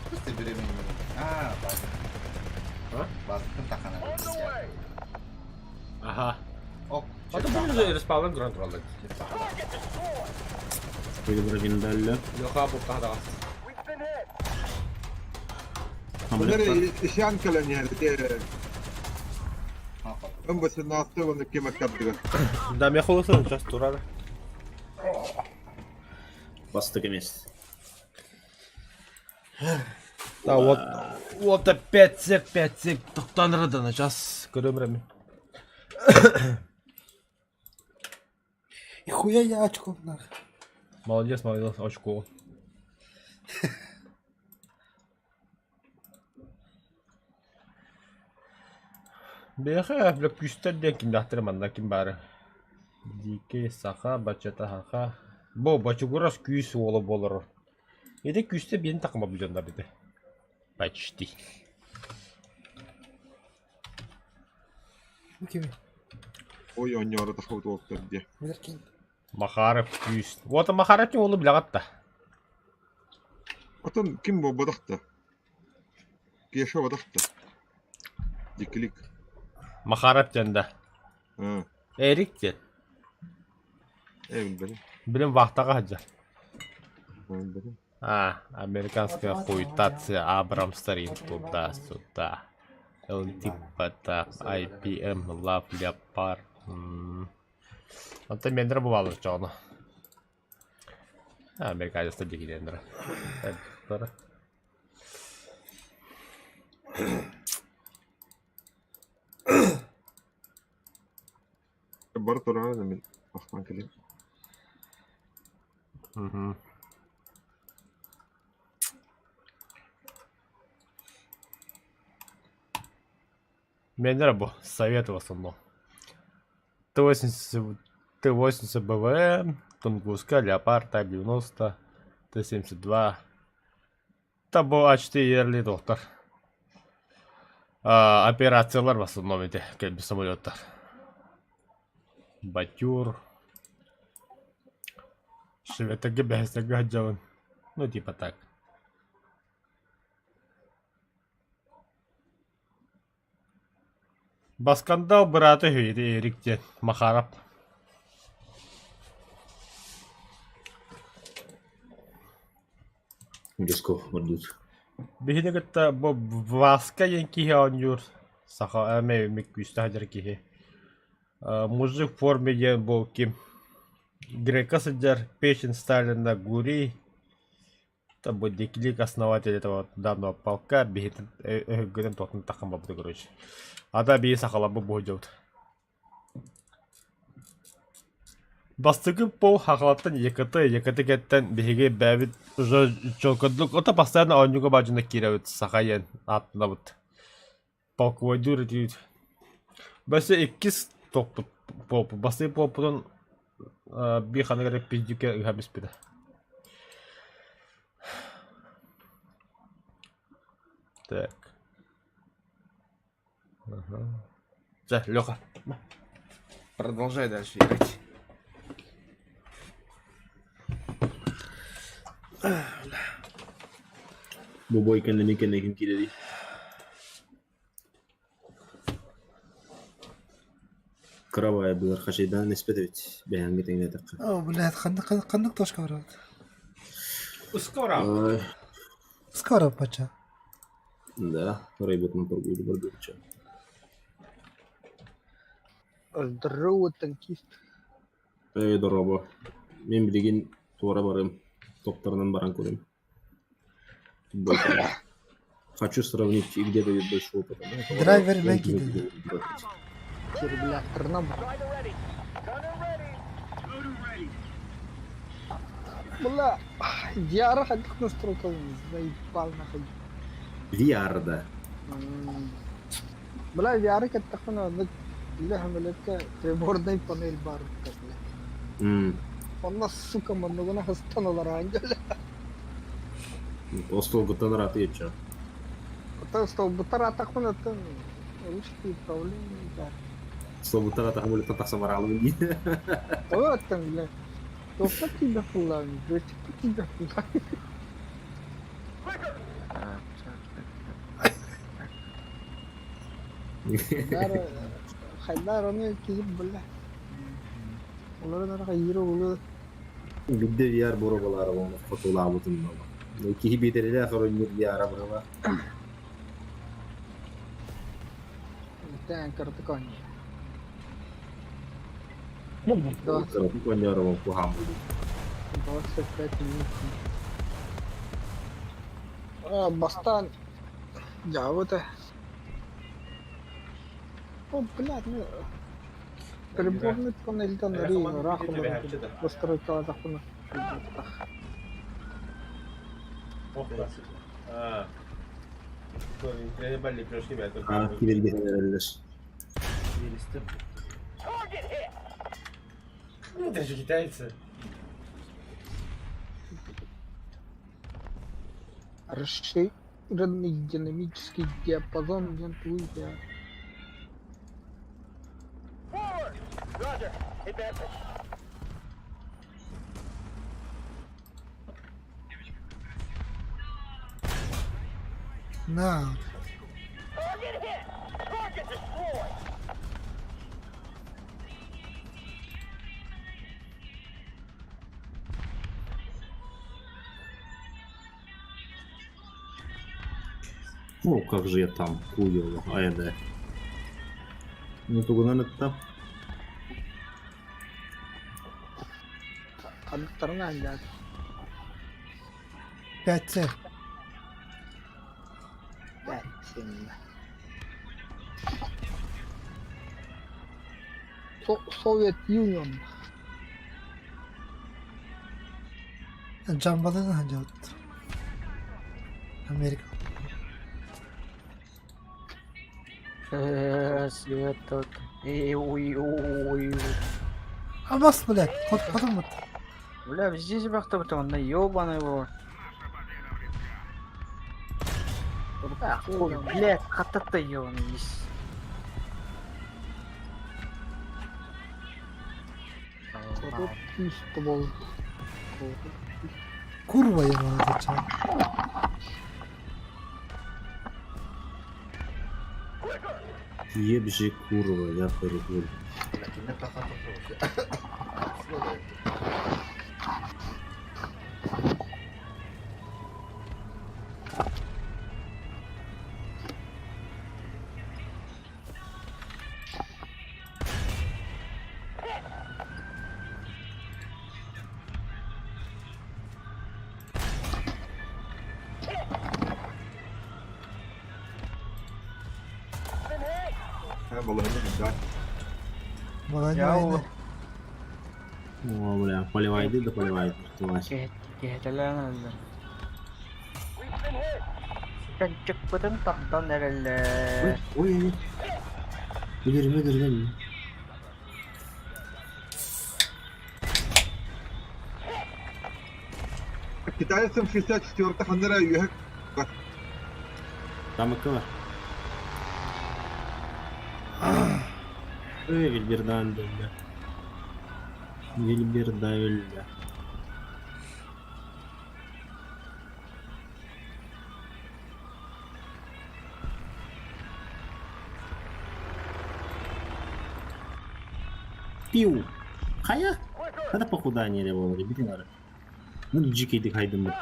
Speaker 9: Просто беременный. А, база.
Speaker 2: А?
Speaker 9: База, так она.
Speaker 2: Ага.
Speaker 9: Оп.
Speaker 2: Потом уже респаун гранд роллик.
Speaker 1: Выбрали далее.
Speaker 2: Леха бутахда.
Speaker 5: Bunları isyan kılan yerde. Ön basını attı onu kime kaptı.
Speaker 2: Да, мне холодно сейчас турара.
Speaker 1: Bastık месяц.
Speaker 2: Да, вот опять сек, тоқтандырды на час көрөмірем.
Speaker 4: И хуя я очков нах.
Speaker 2: Молодец, очко. Беха блок күстер ден кимдахтыр манда ким бары. Дике саха бачата хаха. Бо бачугурас күс олы болыр. Еде күсте бен тақыма бүлжандар деді. Почти.
Speaker 4: Bu kimi?
Speaker 5: Ой, оньоры тахабыт олықтар де.
Speaker 4: Bilirken.
Speaker 2: Махарып күс. Вот махарып не олы білағатта.
Speaker 5: Отон ким бо бадақта? Кеша бадақта? Дикілік.
Speaker 2: Махарып жанда. Эрик ден.
Speaker 5: Білбелі.
Speaker 2: Білім вақтаға хаджа.
Speaker 5: Білбелі.
Speaker 2: Американская хуйтация Абрамстар им туда-сюда. Типа так, IPM, Love Leopard. Это мендра бывало, что оно. Американец то дикий мендра.
Speaker 5: Бар тураны мен вақтан келем.
Speaker 2: Мендра бо советовал в основном. Т-80 БВМ, Тунгуска, Леопард, Т-90, Т-72. Та бо А4 ерлі доктор. Операциялар в основном эти кәлбі самолеттар. Батюр. Шеветеге бәхістеге хаджауын. Ну типа так. Баскандал браты хүйді Эриктен Махарап.
Speaker 1: Рисков мордут.
Speaker 2: Бихинегетта бо васка янкихе онюр. Саха әме меккүсті хаджар кихе. Мужик в форме ен бо ким. Грека саджар Печин Сталина Гури. Та бо декилик основатель этого данного полка. Бихитен гүден тотын тақым бабыды, короче. Ада бейі сақалабы бойдауды. Бастығы пол хақалаттан екіті кәттен бейге бәбіт жолқыдылық. Ота постоянно онюға бажында кереуіт сақайен аттына бұд. Полководюр дейд. Бәсе 2 тоқпыт полпы. Бастығы полпыдың бей қанығары пиздюке ғабіс беді. Так. За, Леха. Продолжай дальше играть.
Speaker 1: Бубой kendine kim kiredi. Кровая была хашидан испытывать беянги теңне таққа.
Speaker 4: Блядь, қандық тошқа барады.
Speaker 2: Скоро.
Speaker 4: Скоро, пача.
Speaker 1: Да, работа торгует барбича.
Speaker 8: Здорово, танкист.
Speaker 1: Дорога. Мен билеген туара барым. Топтарынан баран көрем. Хочу сравнить и где дают больше опыта.
Speaker 4: Драйвер Мэгги.
Speaker 8: Тербулятор нам. Бля, Диара ходит настройкал, заебал нахуй.
Speaker 1: VR, да.
Speaker 8: Бля, VR как-то надо для хамелетка приборный панель бар. Он нас, сука, много на остановил раньше.
Speaker 1: Остал батон отвечу.
Speaker 8: Это что, батара так он это ручки управления, да.
Speaker 1: Слово батара так будет так саморал мне.
Speaker 8: Вот там, бля. То как тебя фулами, да как тебя фулами. Хайдар onu kiyip bля. Onları da kayırı oluyor.
Speaker 1: Bir de VR borular var, fotoğraflar bunlar. Ne ki bir akırın VR var.
Speaker 8: Tanker tuh kan.
Speaker 1: Tapi kan orang paham.
Speaker 8: बहुत secret ini. Bastan jauh teh. Oh, блядь, ну. Приборный панель там раху настройка захуна.
Speaker 1: Kilir getirirler.
Speaker 2: Ну, это же китайцы.
Speaker 8: Расширенный динамический диапазон вентиля.
Speaker 4: На.
Speaker 1: О, как же я там, хуёво, АЭД. Ну, тугунан это.
Speaker 8: Торнадо.
Speaker 4: 5C.
Speaker 8: 5-7. Совет Юнион.
Speaker 4: Джамбадан хажат. Америка.
Speaker 3: Свет тут. Ой.
Speaker 4: Абас, блядь, потом вот.
Speaker 3: Бля, здесь бахта он наебаный его. Ой, блядь, хата-то ебаный есть.
Speaker 8: Короткий ствол.
Speaker 4: Курва ебаная, зачем?
Speaker 1: Ебжи курва, я перегуль.
Speaker 4: Молодец.
Speaker 1: О, бля, поливай, иди да поливай.
Speaker 3: Kehtalangan lang. Cantik pa itong takdaw na lala.
Speaker 1: Ой, Мыгер.
Speaker 5: Китайцам 64-х андыра үйек.
Speaker 1: Там и кого? Вильбердан, бля. Вильберда. Пиу. Хая? Это похудание было, ребята. Ну, джики дыхайдем.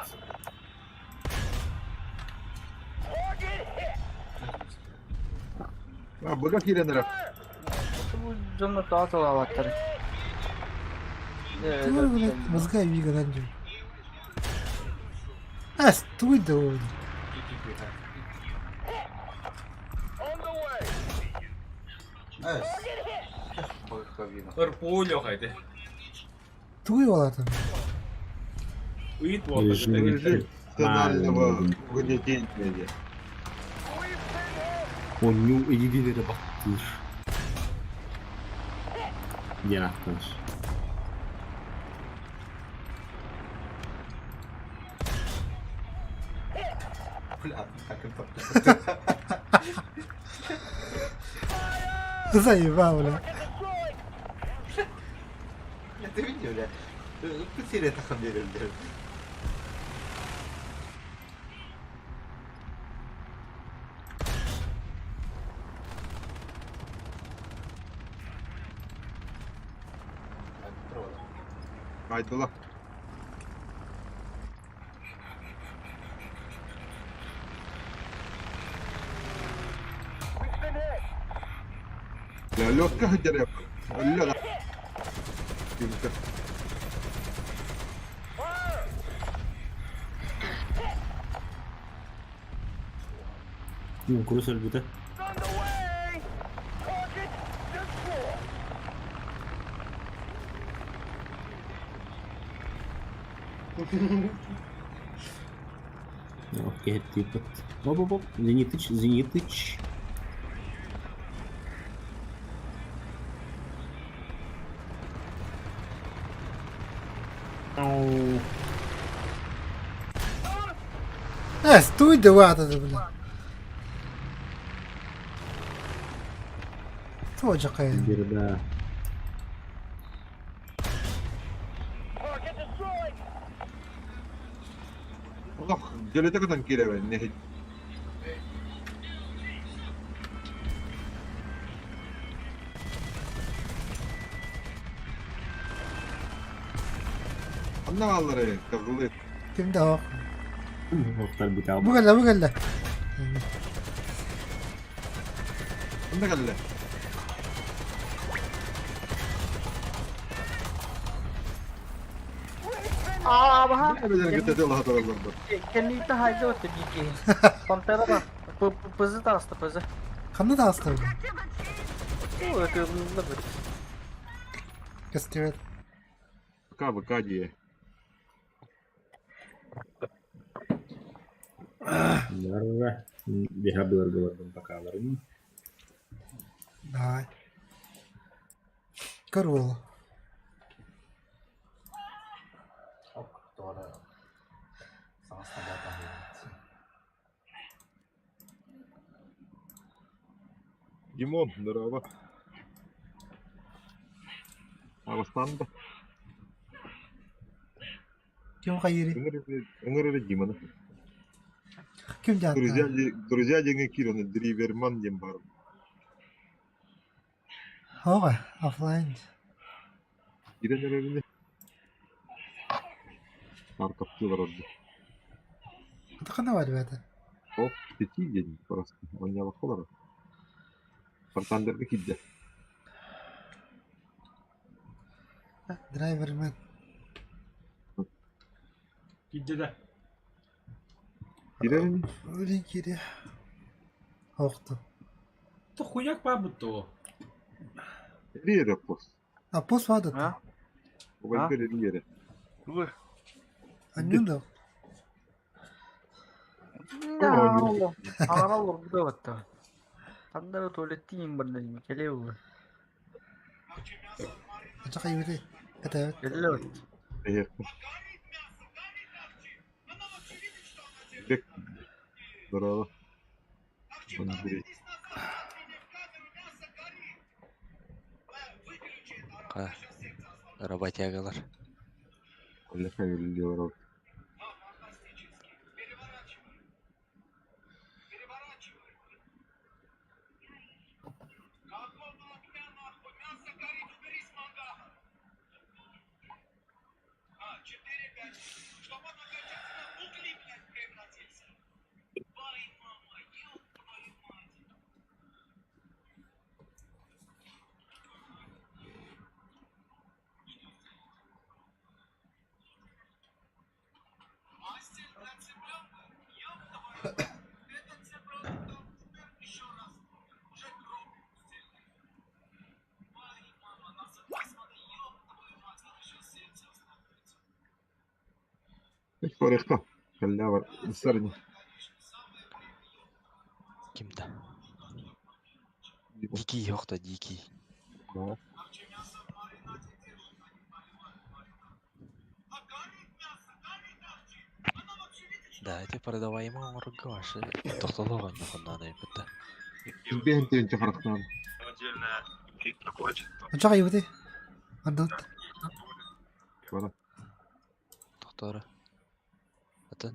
Speaker 5: Бага киренера.
Speaker 3: Diyan natatawa ka rin.
Speaker 4: Твой, блядь, мозга вига нанджу. А, стой, да он.
Speaker 2: Пулю хотя.
Speaker 4: Твой вала там.
Speaker 2: Уит вот.
Speaker 5: Национального угнетения.
Speaker 1: Он не иди да бахтиш. Где нахуй?
Speaker 4: Заебал, бля.
Speaker 9: Ты видел, бля? Потеря это хамерил, бля.
Speaker 5: Айтыла. Лёгко хотя Лёгко.
Speaker 1: Ну, курсор бита. Окей, типа. Оп. Зенитыч.
Speaker 4: Stój de wada da bile. Tuğacak yani.
Speaker 1: Bir de
Speaker 5: Allah gelecek adam kireven ne hiç. Anlamaları kızılı.
Speaker 4: Kimde o?
Speaker 1: Otlar bir daha.
Speaker 4: Bu geldi bu geldi.
Speaker 5: Anne geldi.
Speaker 3: Baha.
Speaker 5: Ne bedel gitti Allah tarafından.
Speaker 3: Can you hide out the DK? Pantera bak. Pızı da hasta pızı.
Speaker 4: Kanı da hasta öyle.
Speaker 3: O kırmızı da böyle.
Speaker 4: Gösteriyor.
Speaker 5: Baka diye.
Speaker 1: Yarra. Bir haber gördüm bakalarım.
Speaker 4: Давай. Корова.
Speaker 9: Doğru. Sana sabahtan beri.
Speaker 5: Димон, здорово. Ağustos'ta.
Speaker 4: Kim hayırı?
Speaker 5: Öngörü Димон.
Speaker 4: Kim cattı?
Speaker 5: Друзья деньги Кирон, Дриверман дем бар.
Speaker 4: Hava. Offline.
Speaker 5: Girenler evinde. Arkapçı var orada.
Speaker 4: Atakana var bende.
Speaker 5: Hop, teki gelin parası. Oynayalım olarak. Partander'de gidecek.
Speaker 4: Driver man.
Speaker 2: Gitti de.
Speaker 5: Girelim.
Speaker 4: Öyle geri. Hoktu.
Speaker 2: To хуяк бабу-то.
Speaker 5: Bir yere post.
Speaker 4: А пост vardı.
Speaker 3: Ha?
Speaker 5: O böyle bir yere.
Speaker 3: Dur.
Speaker 4: Anlıyor da.
Speaker 3: Allah. Ara olur bu da battı. Andara tuvaletteyim ben de. Geliyor bu.
Speaker 4: Acak hayırı. Evet.
Speaker 3: Geliyor.
Speaker 5: Eğer. Bek. Bravo. Андрей.
Speaker 10: Работягалар.
Speaker 5: Öyle hayırlı. Hiç farklı. Kalla var. Isırın.
Speaker 10: Kimde? Дикий yok da дикий.
Speaker 5: Ha.
Speaker 10: Да, эти продаваемые моргаши. Тохталоган нахуй это.
Speaker 5: Bir hente farklı.
Speaker 4: Acak hayırı. Anlat.
Speaker 5: Bana.
Speaker 10: Tohtora. Zaten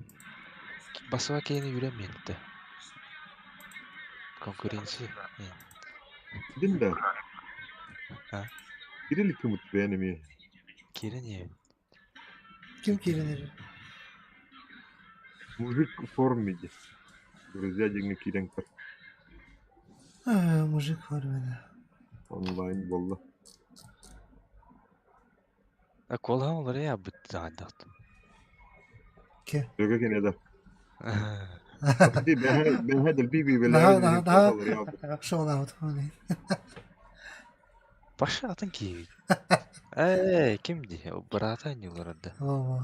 Speaker 10: basıva keyini yürümeyin de. Konkurensi.
Speaker 5: Gidin de.
Speaker 10: Ha?
Speaker 5: Girelim ki mutlu benim.
Speaker 10: Kirin ya.
Speaker 4: Kim kirinir?
Speaker 5: Muzик в форме. Друзья деньги Кирен.
Speaker 4: Mujik var bende.
Speaker 5: Онлайн болды.
Speaker 10: Kolha olur ya bitti adat.
Speaker 4: Kim?
Speaker 5: Yok gene de. Ben hadi bir
Speaker 4: Daha yakşı olamaz.
Speaker 10: Başka atın ki. Kimdi? O bratan yıllarında.
Speaker 4: Oo.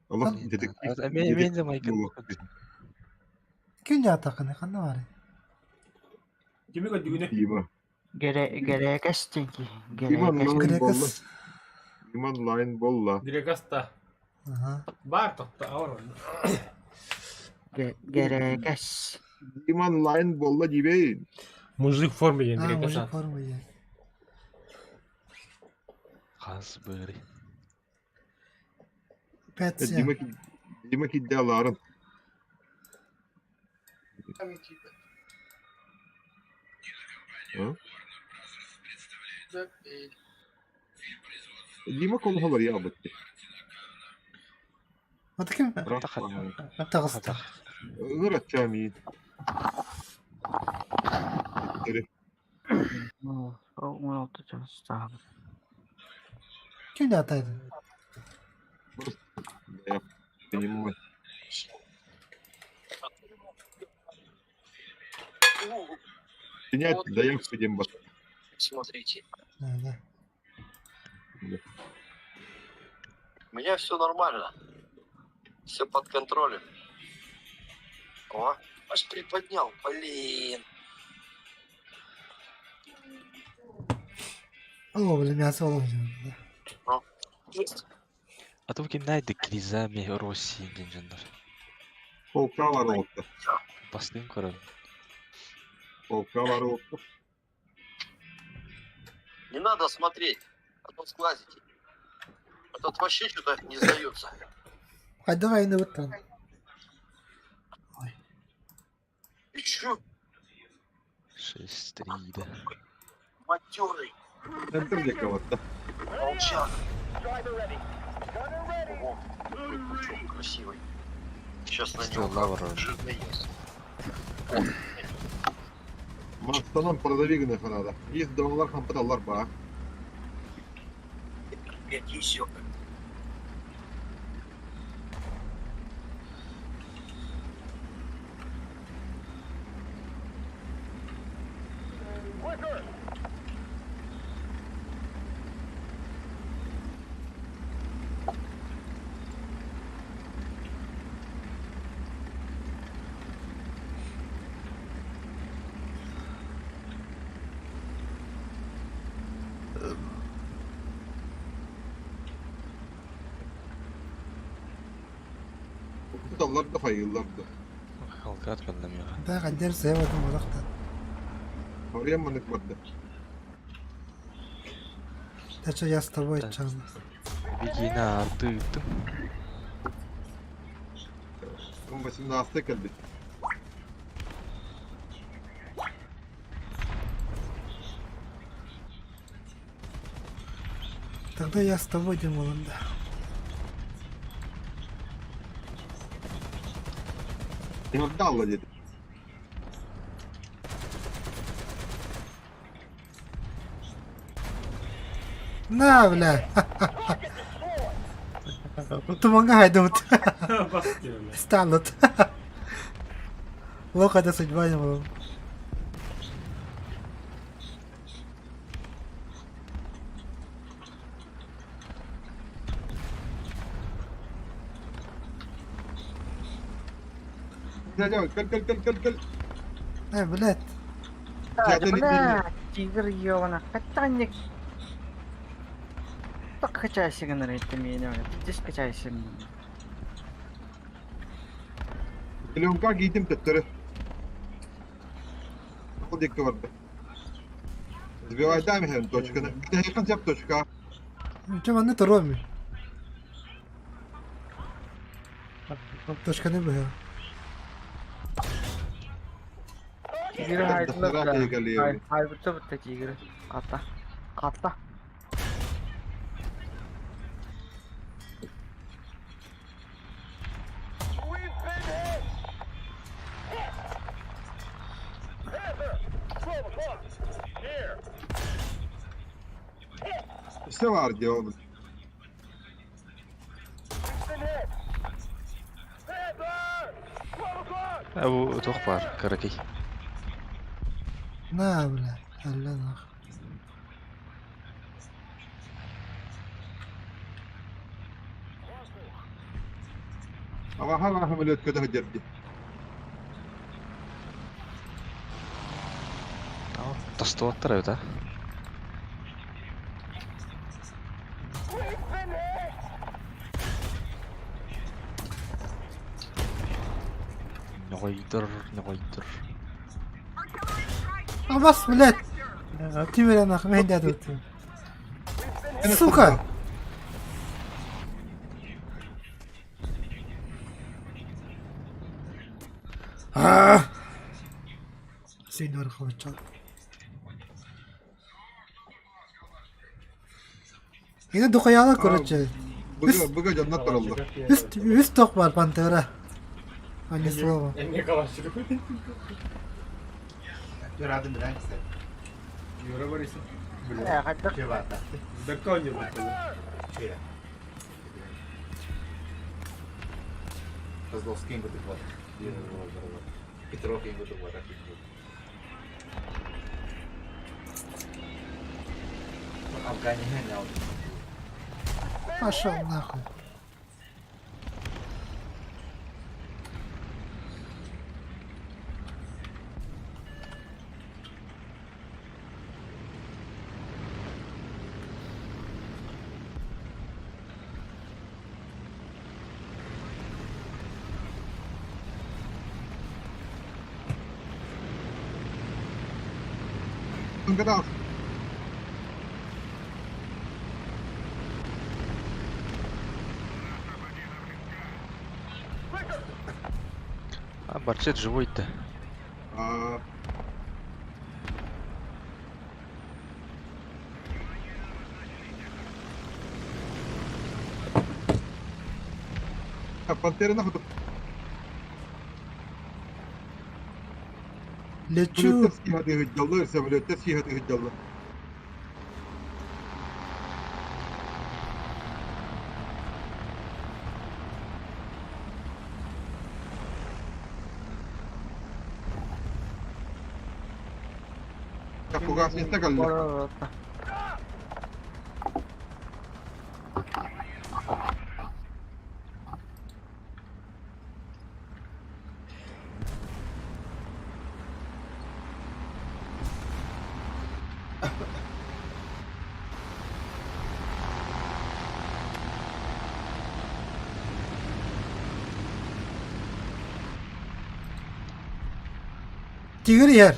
Speaker 5: Allah dedik.
Speaker 10: Ben de Michael.
Speaker 4: Kim cattı kanı var?
Speaker 2: Kimi gördü güne?
Speaker 5: İma.
Speaker 3: Gere kestin ki.
Speaker 5: İma
Speaker 3: Gere kestin.
Speaker 5: lan
Speaker 4: Grekas.
Speaker 5: болды. Диман лайн болла.
Speaker 2: Грегаста.
Speaker 4: Ага.
Speaker 2: Бар тохта ауыр.
Speaker 3: Герекес.
Speaker 5: Диман лайн болла дибейин.
Speaker 2: Мужик в форме ен
Speaker 4: А, мужик
Speaker 2: Грегаса.
Speaker 4: форма є.
Speaker 10: Хас бери.
Speaker 4: Петсия.
Speaker 5: Дима кидде аларын. Дима кол хабар я бытты.
Speaker 4: Вот ким? Тағысты.
Speaker 5: Гырат чамин.
Speaker 3: Ну, 16 жастағы.
Speaker 4: Кімді атайды?
Speaker 5: Я понимаю. Принять, даем судим бас.
Speaker 6: Смотрите,
Speaker 4: Да.
Speaker 7: У меня все нормально. Все под контролем. О, аж приподнял, блин.
Speaker 4: О, блин, мясо ловим.
Speaker 7: Есть.
Speaker 10: А то ки найде кризами России денжендер.
Speaker 5: Полка воровка.
Speaker 10: Бастын көрөм.
Speaker 5: Полка воровка.
Speaker 7: Не надо смотреть, а то сглазите. Этот вообще что-то не сдается.
Speaker 4: Ай, давай не вот там.
Speaker 7: И чё,
Speaker 10: 6-3, да.
Speaker 7: матерый,
Speaker 5: Центр для кого-то.
Speaker 7: молчак. Ого, какой пучок красивый. Сейчас на
Speaker 10: Что,
Speaker 7: него
Speaker 10: лавра?
Speaker 7: жирный есть.
Speaker 5: Мастанан продавигных надо. Есть доллар, хам подалар ба.
Speaker 7: Опять еще.
Speaker 5: Dollar da fayıllar da.
Speaker 10: Halka atkallam ya.
Speaker 4: ده قدر سيوة مدختا.
Speaker 5: Oraya mı nıkmadı?
Speaker 4: ده شو يستوي تشان.
Speaker 10: Бегина артыктым.
Speaker 5: Onun başında hasta geldi.
Speaker 4: Тогда я с тобой, Димон, да.
Speaker 5: Yolda Allah dedi.
Speaker 4: На, бля. Тумангай тут. Станут. Лоха до судьба не было.
Speaker 5: Gel.
Speaker 4: Блядь.
Speaker 3: Бля, тигр ёбана, катанник. Так качайся, говорит, ты меня. Здесь качайся.
Speaker 5: Plyonka giydim tüttürü. O dikkat vardı. Sbivай дай мне точка. Где концепт точка?
Speaker 4: Че вони то робить? Точка не бігає.
Speaker 3: Тигр хайдылар да. Хайбытты бытты тигр. Катла.
Speaker 5: Все var diyor oğlum.
Speaker 10: Абу тохпар, каракей.
Speaker 4: На, бля. Алла нах.
Speaker 5: Ama her ameliyat kötü hıcırdı.
Speaker 10: Тастуаттар да. Ногойдыр, ногойдыр.
Speaker 4: Абас, блядь. Тимира нахуй, мен дядя вот. Сука! Сен орхоо чаа. Энэ духаяла короче.
Speaker 5: Быга жаннат таралды.
Speaker 4: Üst tok var Pantera. Hani слово.
Speaker 9: Юрадын билан кисет.
Speaker 2: Юра Борис.
Speaker 8: Хаддак.
Speaker 2: Доконер.
Speaker 9: Козловский ингуты вот. Петров ингуты вот. Афгане гонял.
Speaker 4: Пошел нахуй.
Speaker 5: Гадал.
Speaker 10: А, Барчет живой-то.
Speaker 5: Пантера нахуй.
Speaker 4: Лечу.
Speaker 5: Самолетте хыджаллы, самолетте сихаты хыджаллы. Фугас не стакалли.
Speaker 4: Tigir yer.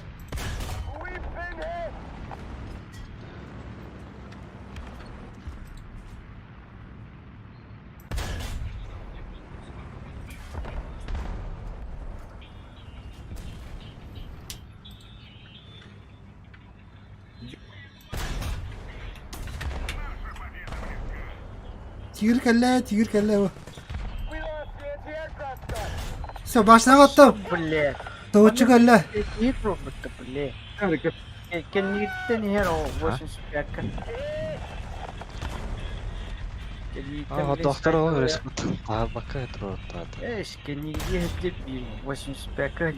Speaker 4: Tigir kelle bu. Все, baştan attım.
Speaker 8: Блядь.
Speaker 4: Doğuçu kelle.
Speaker 8: Не пробуй-то, блядь. Кенниттен херо 85-ка.
Speaker 10: А, доктор он респект. А, бака это вот это.
Speaker 8: Эш, кеннигде дебил 85-ка.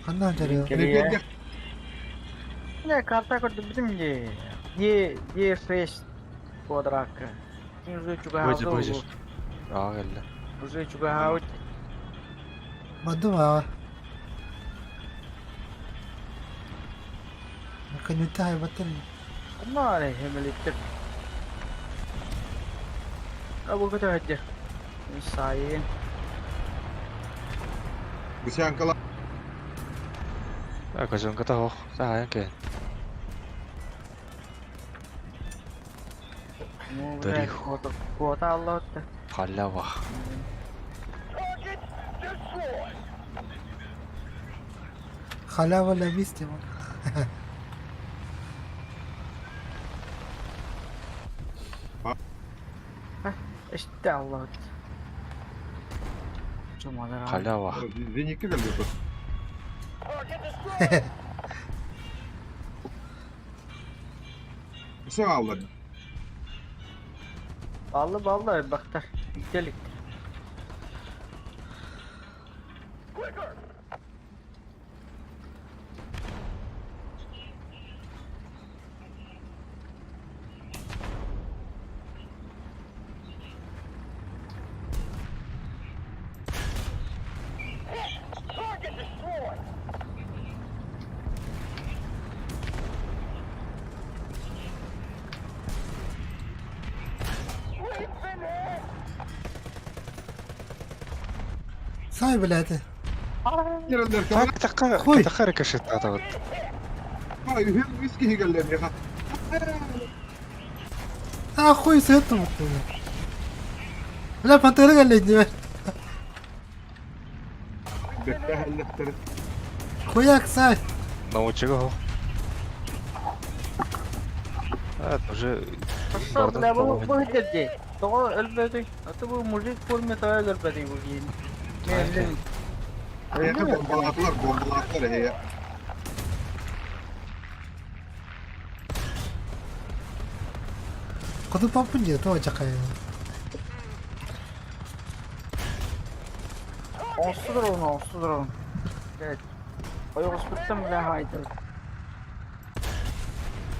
Speaker 4: Handan geliyor.
Speaker 8: Не, карта корды билим же. Е фейс квадратка. Уже чуга
Speaker 10: Бөжі,
Speaker 8: хавды.
Speaker 10: бөжі. А, geldi.
Speaker 8: Уже чуга хавды.
Speaker 4: Madım ha. Kanıtı hayvatın.
Speaker 8: ما عليه هم التب. أبو كده هجر. مساعين.
Speaker 5: Bıçağın kala.
Speaker 10: А, козон ката хох. Сахаян кен.
Speaker 8: مو
Speaker 10: تاريخ.
Speaker 8: كوتا الله.
Speaker 10: Халява.
Speaker 4: Hala valla mistim.
Speaker 8: İşte Allah. Cumalar.
Speaker 10: Халява.
Speaker 5: Зеники geldi. Sağ olun.
Speaker 8: Vallahi baktır. Delik.
Speaker 4: Say بلاتي.
Speaker 5: Gelenler tamam.
Speaker 4: Koy.
Speaker 10: تأخر كشت أعتقد.
Speaker 5: Hayır, hem viski gelenler ya.
Speaker 4: أخوي سيرته مكتوبة. لا بنطلق اللي يجي.
Speaker 5: Bekle hallettirin.
Speaker 4: خوياك ساي.
Speaker 10: научил его. Это уже
Speaker 3: Asıl bile bu hediye. Doğru elbette. Hatta bu müzik formu da elbette bu yeni. Ne?
Speaker 5: Hayata bombalatlar heye.
Speaker 4: قدو بابن جي تو جاكاي.
Speaker 3: Olsudur onu. Evet. Ayol sıktım bile haydi.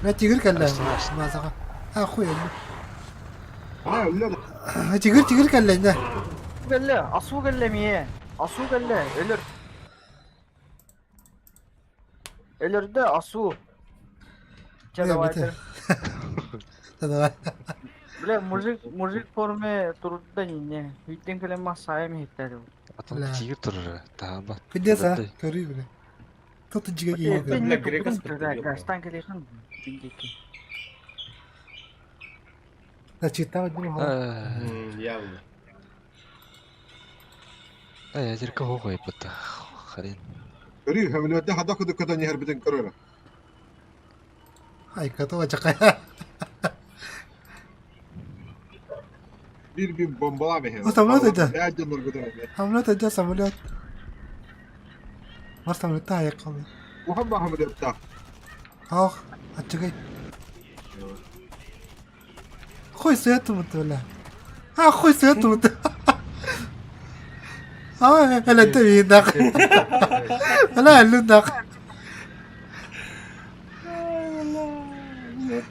Speaker 4: لا تيجر كلا ما سقى. أخوي.
Speaker 5: Ha öyle de.
Speaker 4: تيجر كلا ده.
Speaker 3: Gelle, asu gelle miye? Asu gelle, ölür. Ölür de asu. Çada
Speaker 4: bitti.
Speaker 3: vaydır.
Speaker 4: هذا.
Speaker 3: Bile müzik formu turda yine. Hütten kele masaya mı hittedi?
Speaker 10: أتوقع تيجي تر تعبان.
Speaker 4: بدي سا كوري بله. تو تجيك يجي.
Speaker 3: Hütten turda turda gastan kele kan. Bindeki.
Speaker 4: لا تشيتا ودي ما.
Speaker 2: Явно.
Speaker 10: أي تركه هو غيب بتاع خلين.
Speaker 5: Görüyor hem öyle de hada kudu kadar yer biten karara.
Speaker 4: هاي كتو جاكاي.
Speaker 5: Bir bombalama heye.
Speaker 4: Tamam, hadi.
Speaker 5: Ya canlar kadar.
Speaker 4: عملت الجلسة عملت. مرت عملتها يا قوي.
Speaker 5: Muhammed Ahmed yaptı.
Speaker 4: آخ أتجي. خوي سيرته متولى. خوي سيرته متولى. هلا أنت مين داخل. هلا هلو داخل.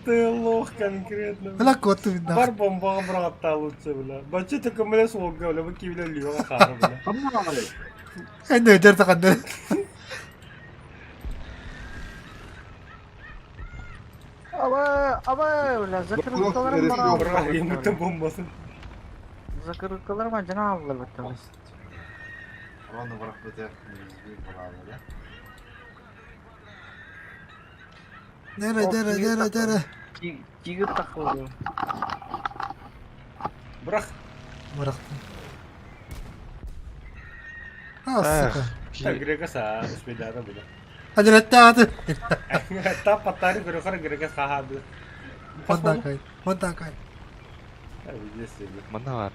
Speaker 2: Ты лох конкретно.
Speaker 4: هلا كوتو من
Speaker 2: Бар
Speaker 4: داخل.
Speaker 2: бомбаға бұрақта лучше бля. Бачы тікі міле соғға бля. Бұл кейбіле лиоға қары бля.
Speaker 5: Tamam abi.
Speaker 4: عندي جرت قدر.
Speaker 3: Ama öyle zakırlıklarım bana
Speaker 2: Бұрақ еміттің бомбасын.
Speaker 3: Zakırlıklarım acına avlı bakalım.
Speaker 9: Onu bırak bize. Bir bulalım ya.
Speaker 4: دره.
Speaker 3: Cigir takılıyor.
Speaker 2: Бұрақ.
Speaker 4: مرقت. السكة.
Speaker 2: Та грека са успедара бля.
Speaker 4: أجل التاعت.
Speaker 2: Та паттари грека грека хаха бля.
Speaker 4: وانتا كاي.
Speaker 2: Видите бля.
Speaker 10: Mana var?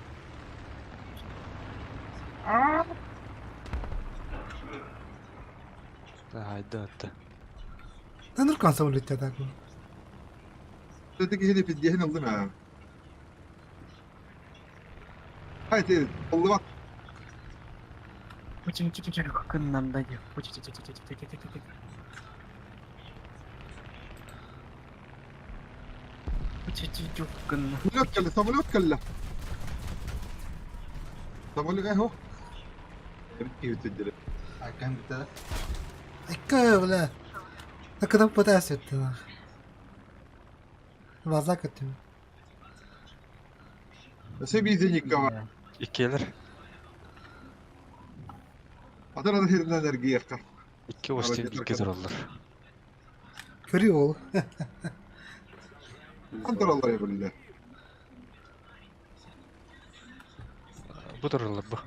Speaker 10: Haydi hatta.
Speaker 4: أنا ركان سوي اللي تاكل.
Speaker 5: Öteki herifi diye aldım ha. Haydi oldu bak.
Speaker 3: Kınlandı. Kınlandı.
Speaker 5: Samolot kelle, samolot kelle. Samolot eho. Erkeği yütüdürü.
Speaker 9: Hakan bir taraf.
Speaker 4: إكا ولا. لكن أبغى تأسد تمام. ما ذاكرت.
Speaker 5: Nasıl bir izin kava.
Speaker 10: İki gelir.
Speaker 5: Adana'da herinden ergi yakar.
Speaker 10: İki hoştin iki dururlar.
Speaker 4: كريول.
Speaker 5: Kontrol Allah ya billah.
Speaker 10: Bu dururlar bu.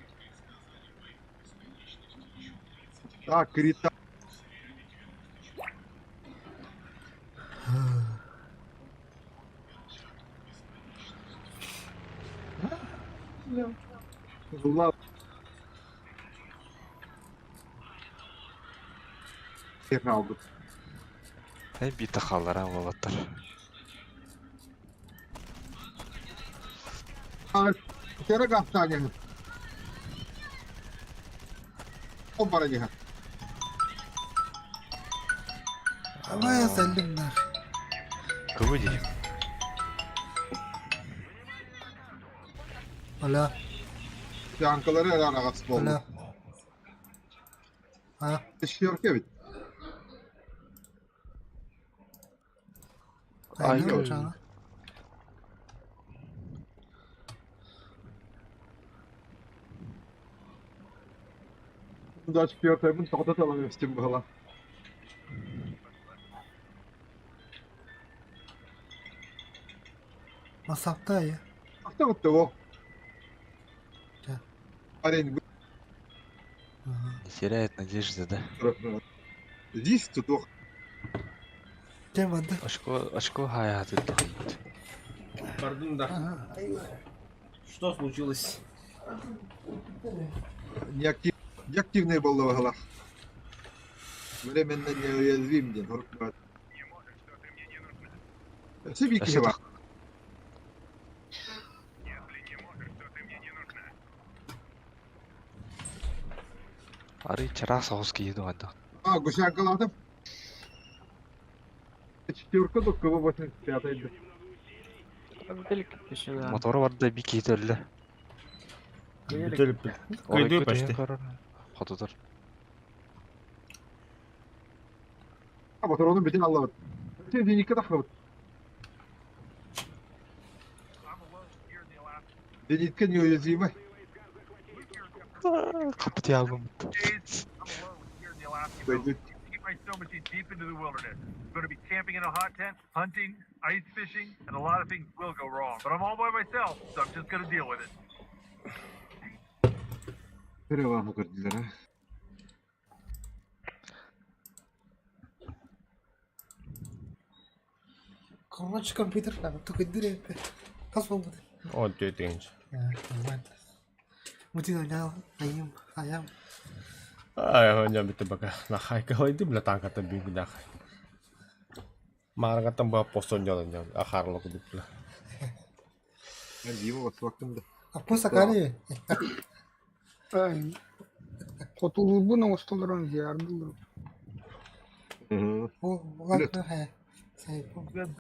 Speaker 5: Ha krita. Allah. Yerini aldık.
Speaker 10: Hey bir takallar ha valatlar.
Speaker 5: Kere kaptan yani. O bana gel.
Speaker 4: الله يسلمنا.
Speaker 10: Kıvıcı.
Speaker 4: ولا.
Speaker 5: Yankıları el arası oldu.
Speaker 4: ولا. ها.
Speaker 5: İşiyor ki.
Speaker 4: أيوة جانا.
Speaker 5: Да, четвертая, мы только это с тем была.
Speaker 4: Масапта я.
Speaker 5: А кто вот того?
Speaker 4: Да.
Speaker 5: Парень,
Speaker 10: Не теряет надежды, да?
Speaker 5: здесь тут ох.
Speaker 4: Чем отда?
Speaker 10: Очко хая тут.
Speaker 2: Пардон, да. Что случилось?
Speaker 5: Неактивный был на головах. Временно неуязвим, день. Себе киева.
Speaker 10: Ары чарас хоос кийду анда.
Speaker 5: А, гусяк галадов. Четверка до кого 85
Speaker 3: Далеко сюда.
Speaker 10: Мотору барда би кийдерле.
Speaker 2: Бител кайду почти.
Speaker 10: Хототор.
Speaker 5: А вот он беден Allah. Ты денег кадахнут. Денег неуязвимый.
Speaker 10: Капти алгым.
Speaker 5: Пойдет.
Speaker 6: My so much deep into the wilderness. I'm going to be camping in a hot tent, hunting, ice fishing, and a lot of things will go wrong. But I'm all by myself, so I'm just going to deal with it.
Speaker 5: Переваму кардилера.
Speaker 4: Короче, компьютер надо. Только дыре. Kas mau
Speaker 2: Oh, two things.
Speaker 4: Ya, aman. Mungkin ada ayam.
Speaker 2: Ay, hanya bitte baka. Nakay ka hoy di blatang ka tabi bidak. Marang ka tamba posto nyo nyo. Akar lo ko dipla.
Speaker 5: Его вот вакында.
Speaker 4: Apa sekali?
Speaker 8: Котулубу на осталран ярдылы.
Speaker 4: Oh, waktu saya